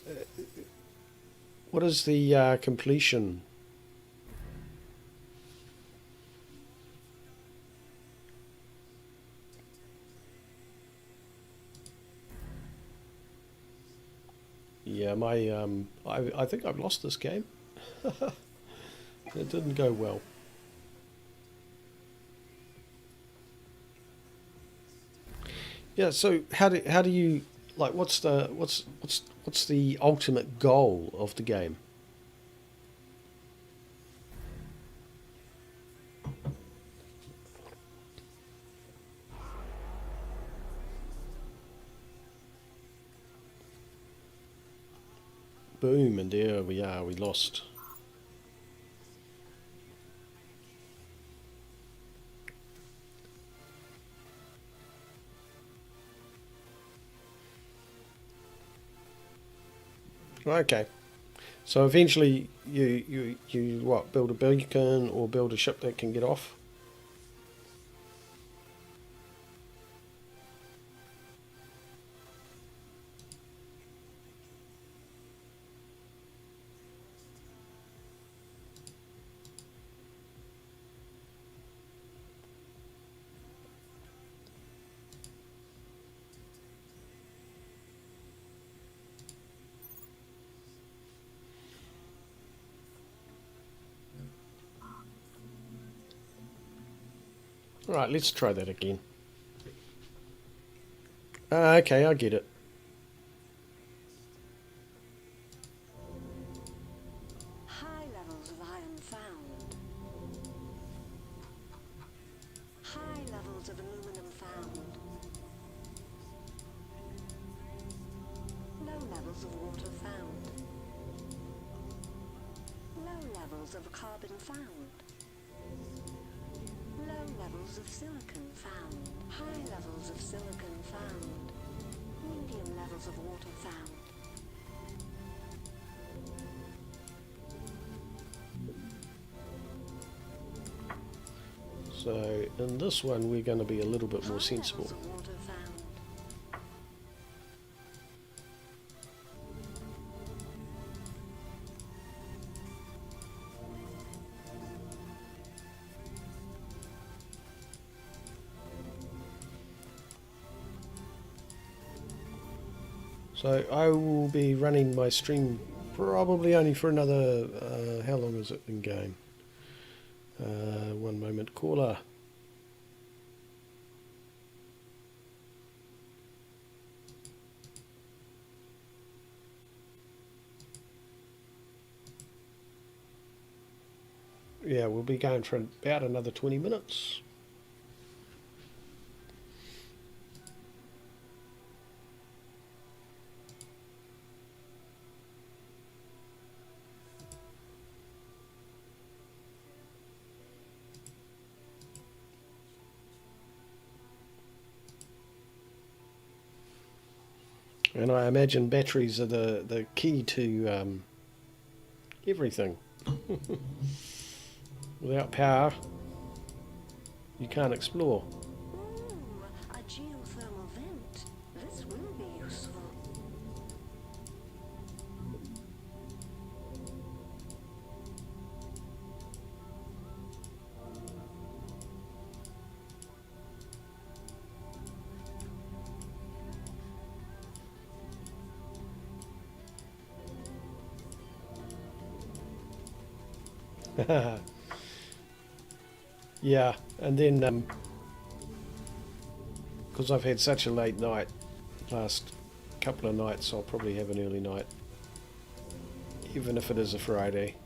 the completion? Yeah, my I think I've lost this game. It didn't go well. Yeah, so how do you like what's the ultimate goal of the game? Boom, and there we are, we lost. Okay. So eventually you what, build a beacon or build a ship that can get off? Alright, let's try that again. Okay, I get it. High levels of iron found. High levels of aluminum found. Low levels of water found. Low levels of carbon found. Low levels of silicon found. High levels of silicon found. Medium levels of water found. So in this one we're going to be a little bit more High sensible. levels of water found. So I will be running my stream probably only for another, how long has it been going? One moment, caller. Yeah, we'll be going for about another 20 minutes. And I imagine batteries are the key to everything. Without power, you can't explore. Ooh, a geothermal vent. This will be useful. Yeah, and then because I've had such a late night last couple of nights, I'll probably have an early night, even if it is a Friday.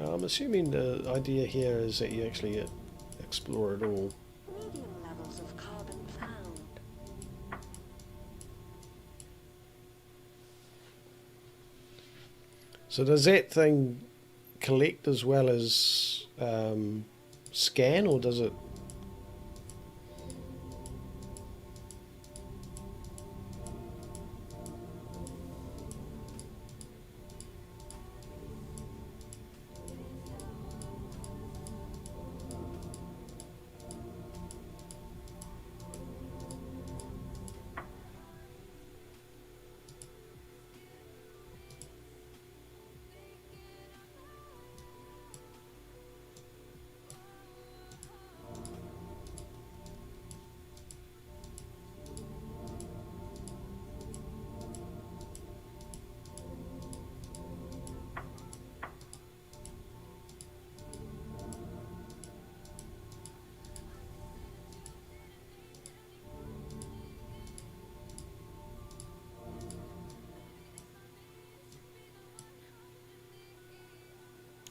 I'm assuming the idea here is that you actually explore it all. So does that thing collect as well as scan, or does it?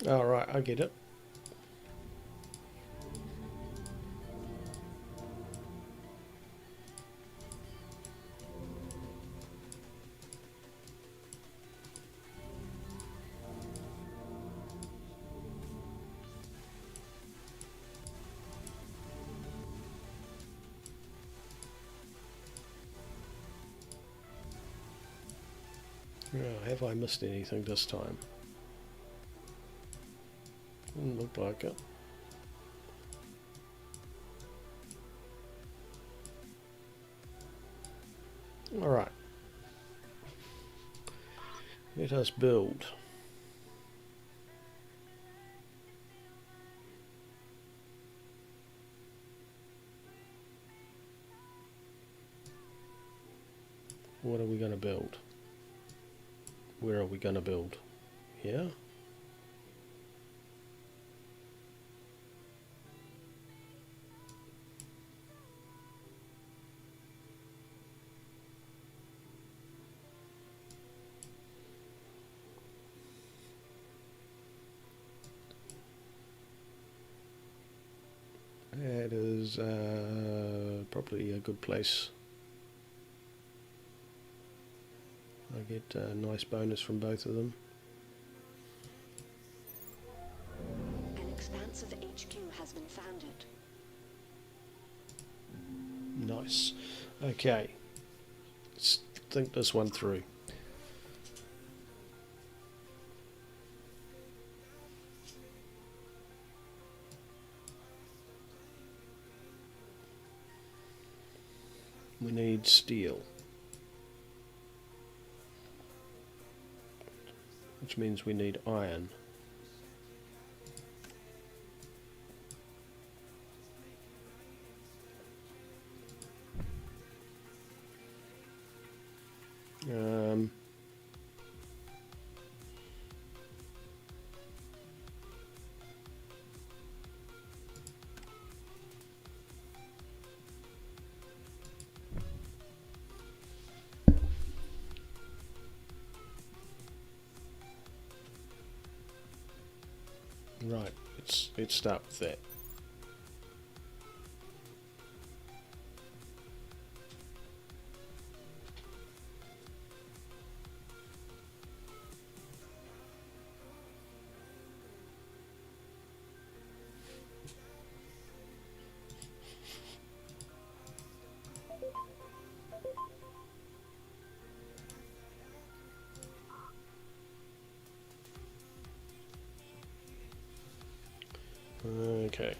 Oh, right, I get it. Oh, have I missed anything this time? Doesn't look like it. Alright. Let us build. What are we going to build? Where are we going to build? Here? That is probably a good place. I get a nice bonus from both of them. An expansive HQ has been founded. Nice. Okay. Let's think this one through. We need steel, which means we need iron. Right, let's start with that. Okay.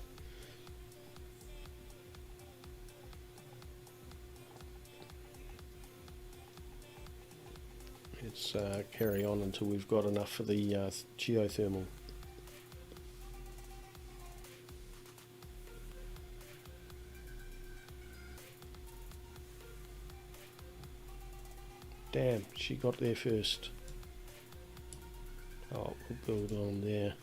Let's carry on until we've got enough for the geothermal. Damn, she got there first. Oh, we'll build on there.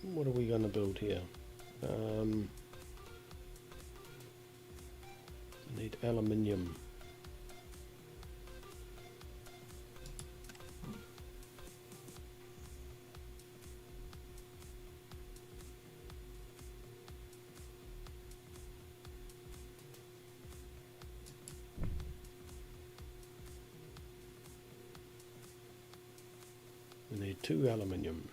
What are we going to build here? Need aluminium. 2 aluminium.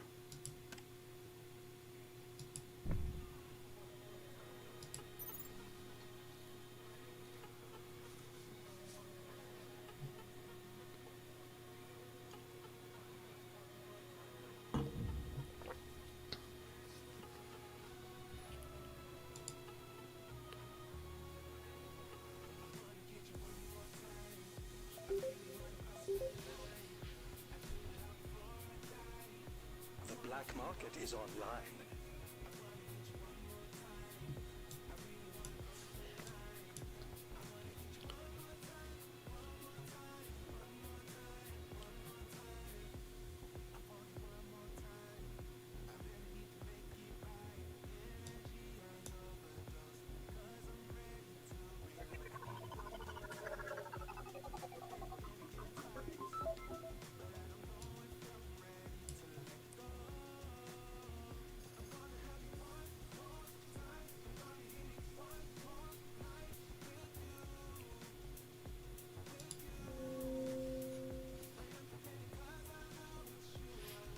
The black market is online.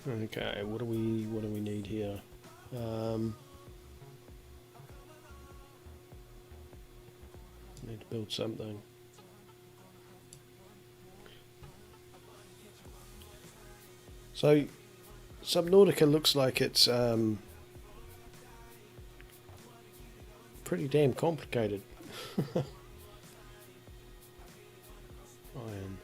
Okay, what do we need here? Need to build something. So Subnautica looks like it's pretty damn complicated. Iron.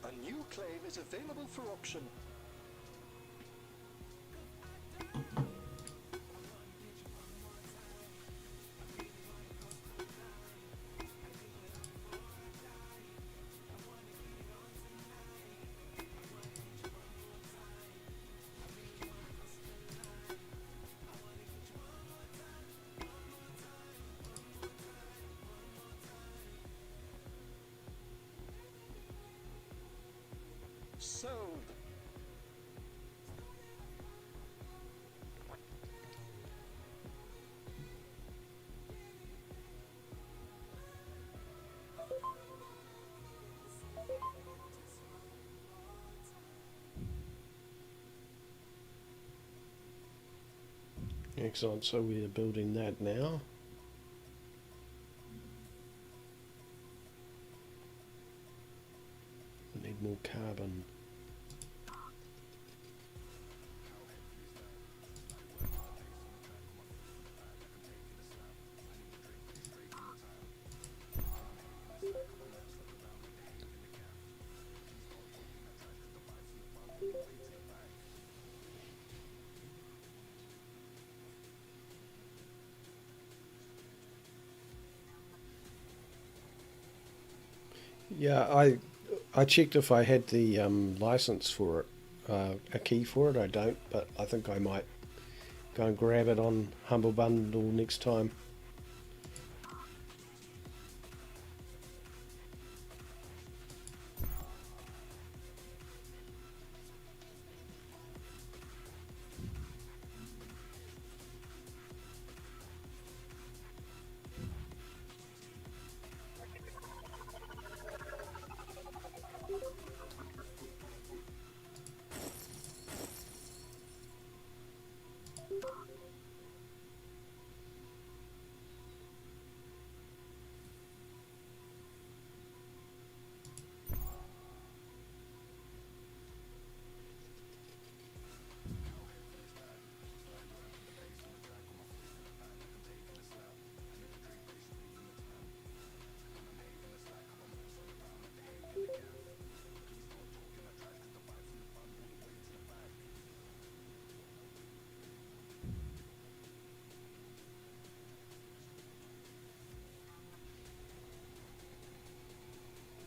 A new claim is available for auction. Sold. Excellent, so we are building that now. We need more carbon. Yeah, I checked if I had the license for it, a key for it. I don't, but I think I might go and grab it on Humble Bundle next time.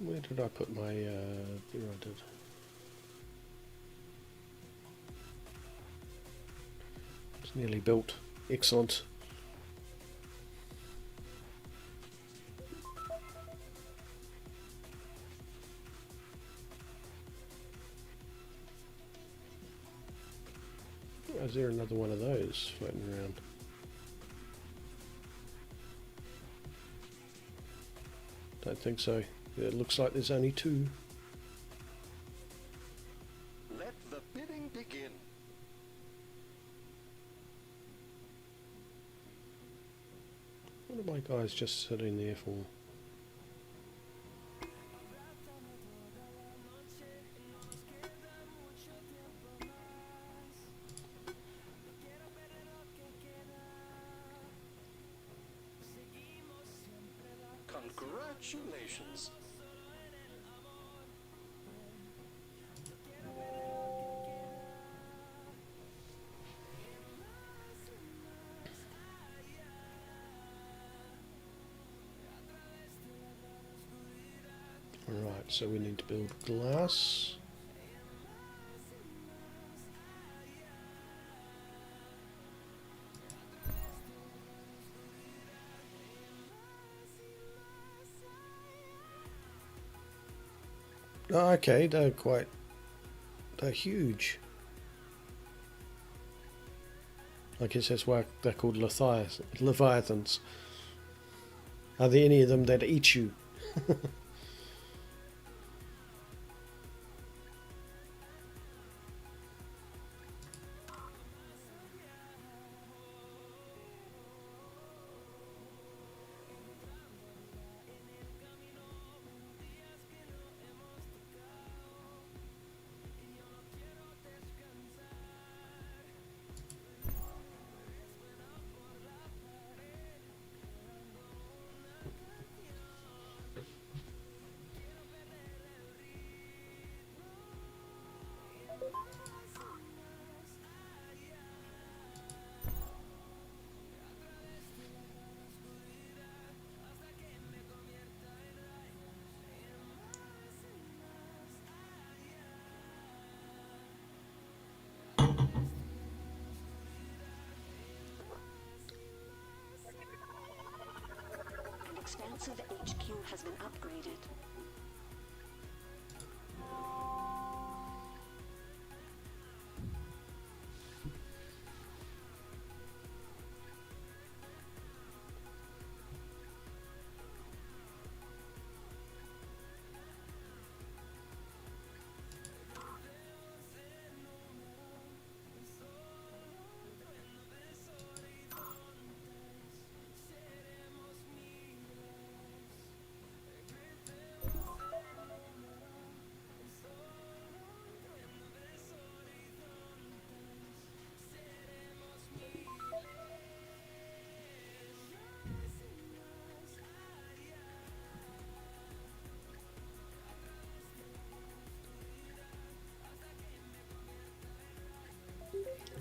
Where did I put my, there I did. It's nearly built. Excellent. Is there another one of those floating around? Don't think so. It looks like there's only two. Let the bidding begin. What are my guys just sitting there for? Congratulations. Alright, so we need to build glass. Oh, okay, they're huge. I guess that's why they're called Leviathans. Are there any of them that eat you? An expansive HQ has been upgraded.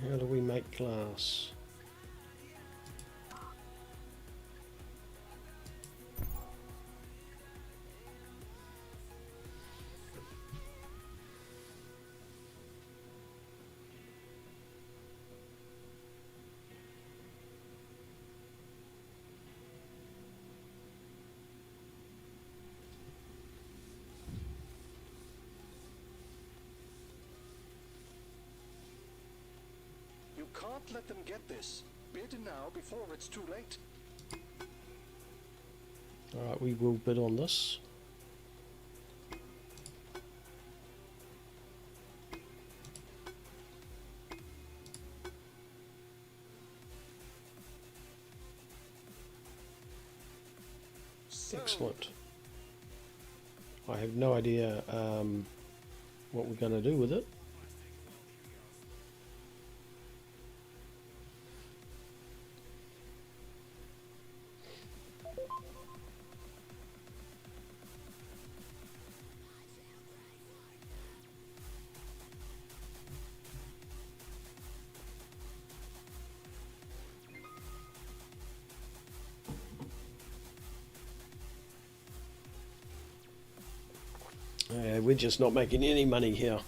How do we make glass? You can't let them get this. Bid now before it's too late. Alright, we will bid on this. Excellent. I have no idea what we're going to do with it. We're just not making any money here.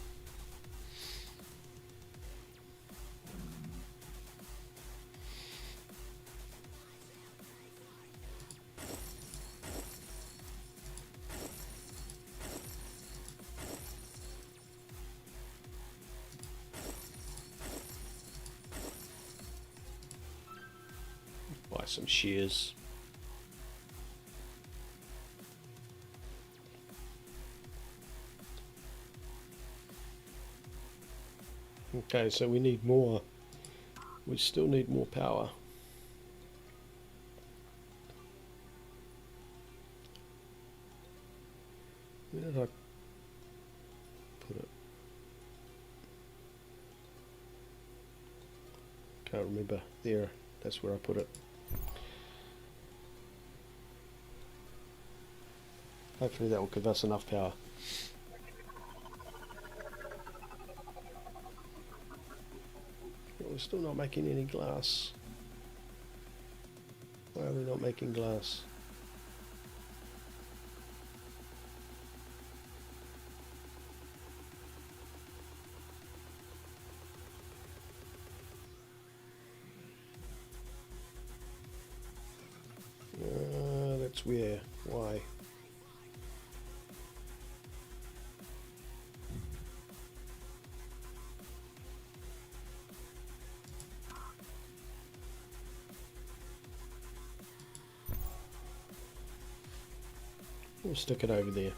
Buy some shears. Okay, so we need more. We still need more power. Where did I put it? Can't remember. There, that's where I put it. Hopefully that will give us enough power. But we're still not making any glass. Why are we not making glass? That's where. Why? We'll stick it over there.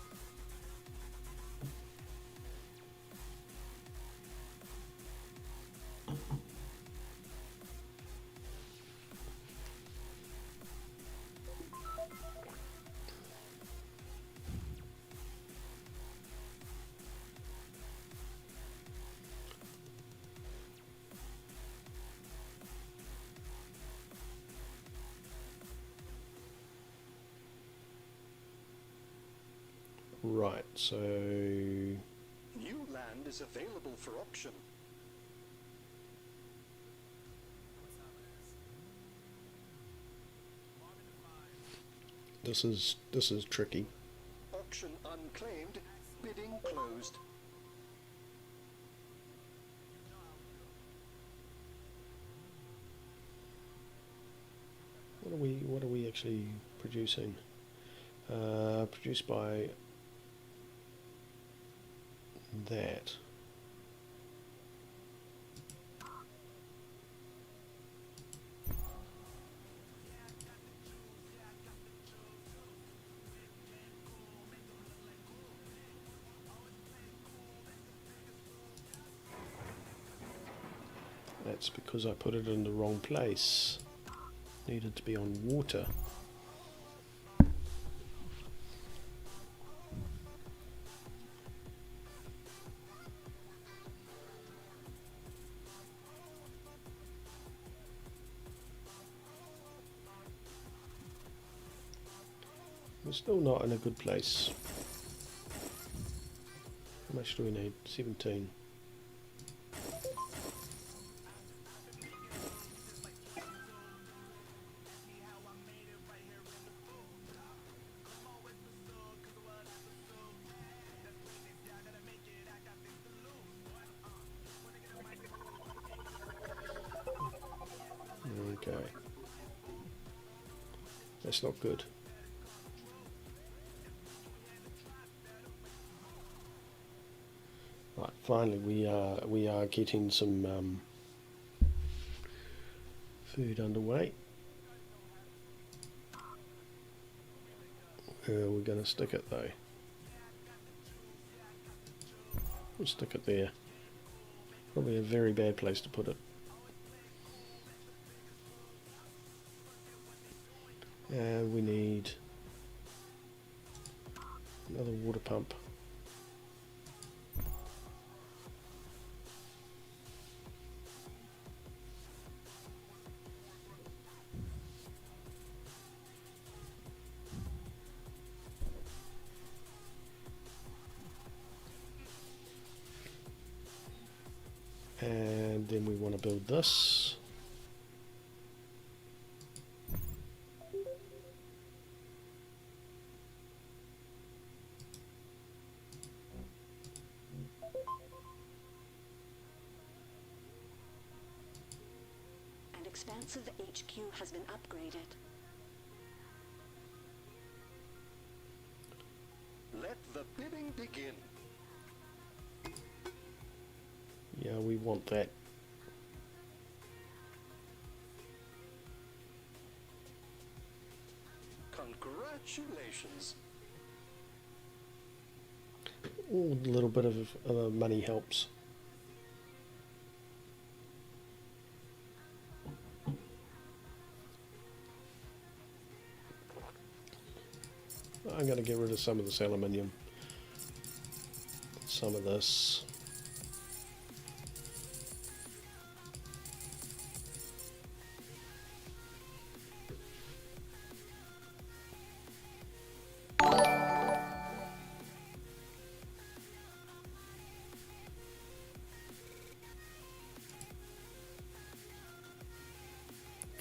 Right, so New land is available for auction. this is tricky. Auction unclaimed. Bidding closed. What are we actually producing? Produced by that. That's because I put it in the wrong place. Needed to be on water. We're still not in a good place. How much do we need? 17. Okay. That's not good. Right, finally we are getting some food underway. Where are we going to stick it though? We'll stick it there. Probably a very bad place to put it. We need another water pump. And then we want to build this. expansive HQ has been upgraded. Let the bidding begin. Yeah, we want that. Congratulations. Ooh, a little bit of money helps. I'm going to get rid of some of this aluminium. Some of this.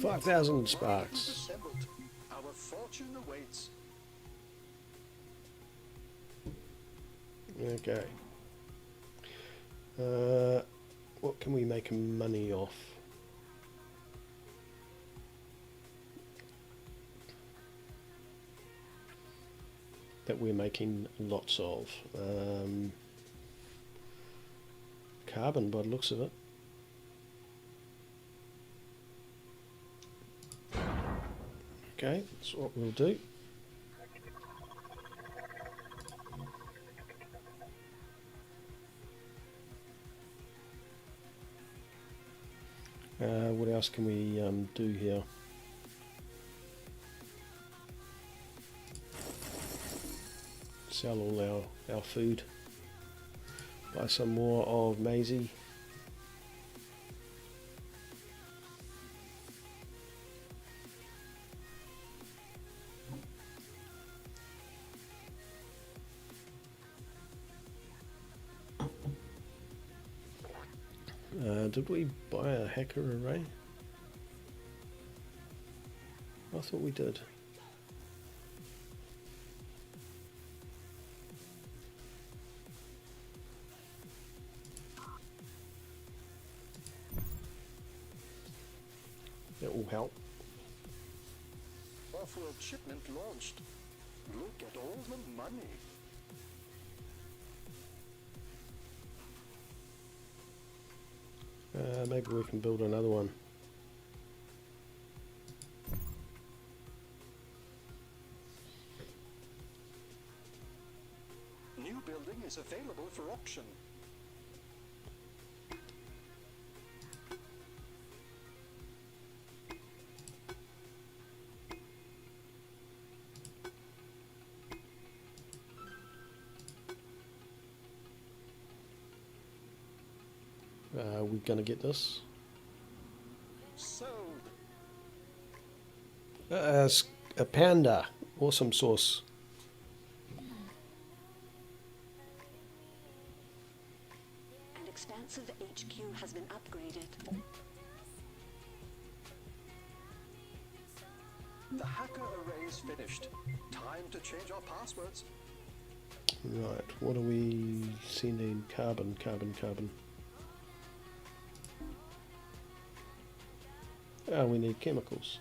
$5,000 sparks. Assembled. Our fortune awaits. Okay. What can we make money off? That we're making lots of. Carbon by the looks of it. Okay, that's what we'll do. What else can we do here? Sell all our food. Buy some more of Maisie. Did we buy a hacker array? I thought we did. That will help. Offworld shipment launched. Look at all the money. Maybe we can build another one. New building is available for auction. Are we gonna get this? Sold. A panda. Awesome sauce. An expansive HQ has been upgraded. The hacker array is finished. Time to change our passwords. Right, what are we sending? Carbon. Oh, we need chemicals.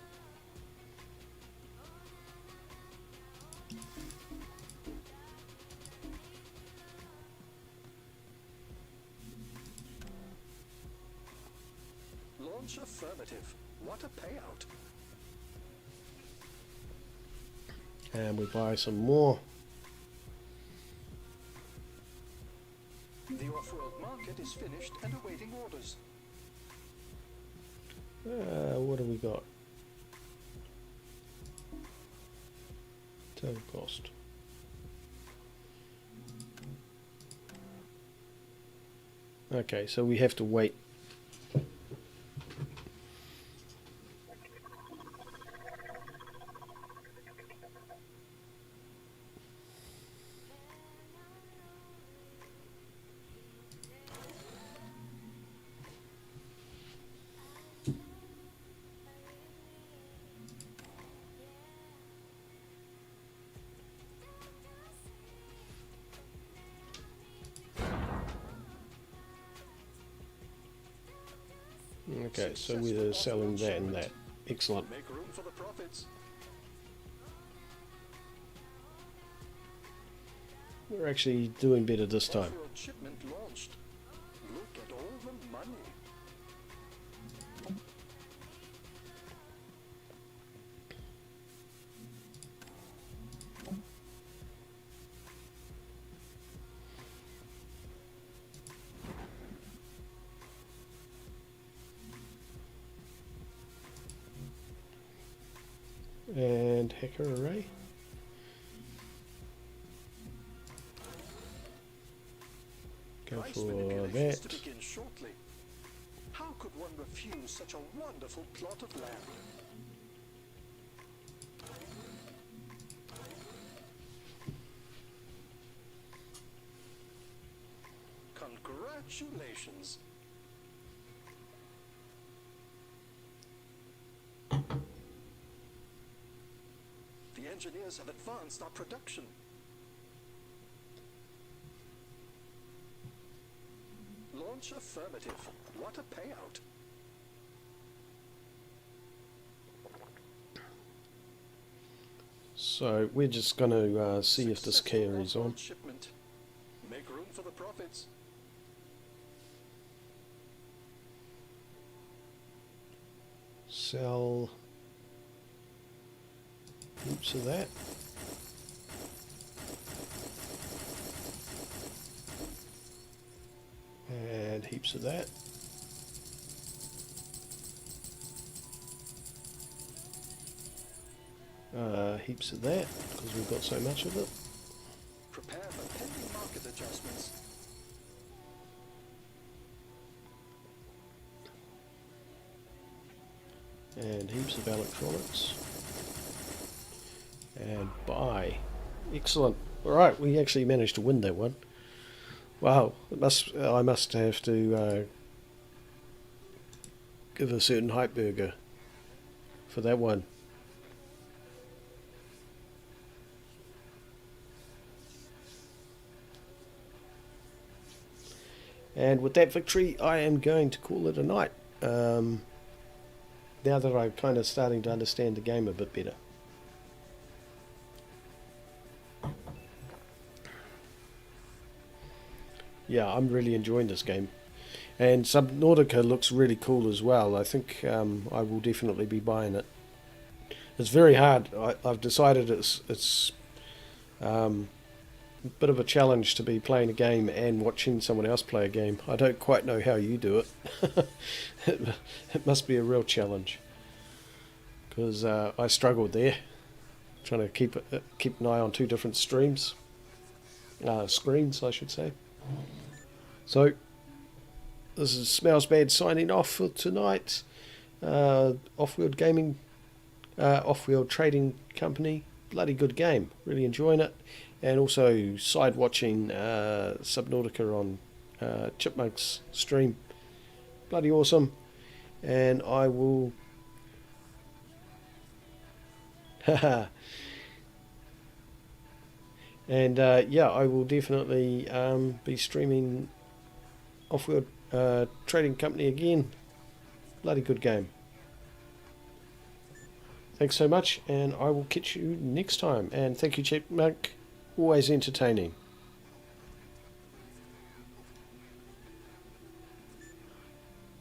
Launch affirmative. What a payout. And we buy some more. The off-world market is finished and awaiting orders. What have we got? Total cost. Okay, so we have to wait. Okay, so we're selling that and that. Excellent. Make room for the profits. We're actually doing better this time. Offworld shipment launched. Look at all the money. And hacker array. Go Price for manipulations to that. begin shortly. How could one refuse such a wonderful plot of land? Congratulations. The engineers have advanced our production. Launch affirmative. What a payout. So we're just going to see if this carries on. Shipment. Make room for the profits. Sell heaps of that. And heaps of that. Heaps of that, because we've got so much of it. Prepare for pending market adjustments. And heaps of electronics. And buy. Excellent. Alright, we actually managed to win that one. Wow, I must have to give a certain hype burger for that one. And with that victory, I am going to call it a night. Now that I'm kind of starting to understand the game a bit better. Yeah, I'm really enjoying this game. And Subnautica looks really cool as well. I think I will definitely be buying it. It's very hard. I've decided it's a bit of a challenge to be playing a game and watching someone else play a game. I don't quite know how you do it. It must be a real challenge. Because I struggled there. Trying to keep an eye on two different screens, I should say. So, this is Smells Bad signing off for tonight. Offworld Gaming, Offworld Trading Company. Bloody good game. Really enjoying it. And also side watching Subnautica on Chipmunk's stream. Bloody awesome. And I will... Haha. And yeah, I will definitely be streaming Offworld Trading Company again. Bloody good game. Thanks so much, and I will catch you next time. And thank you, Chipmunk. Always entertaining.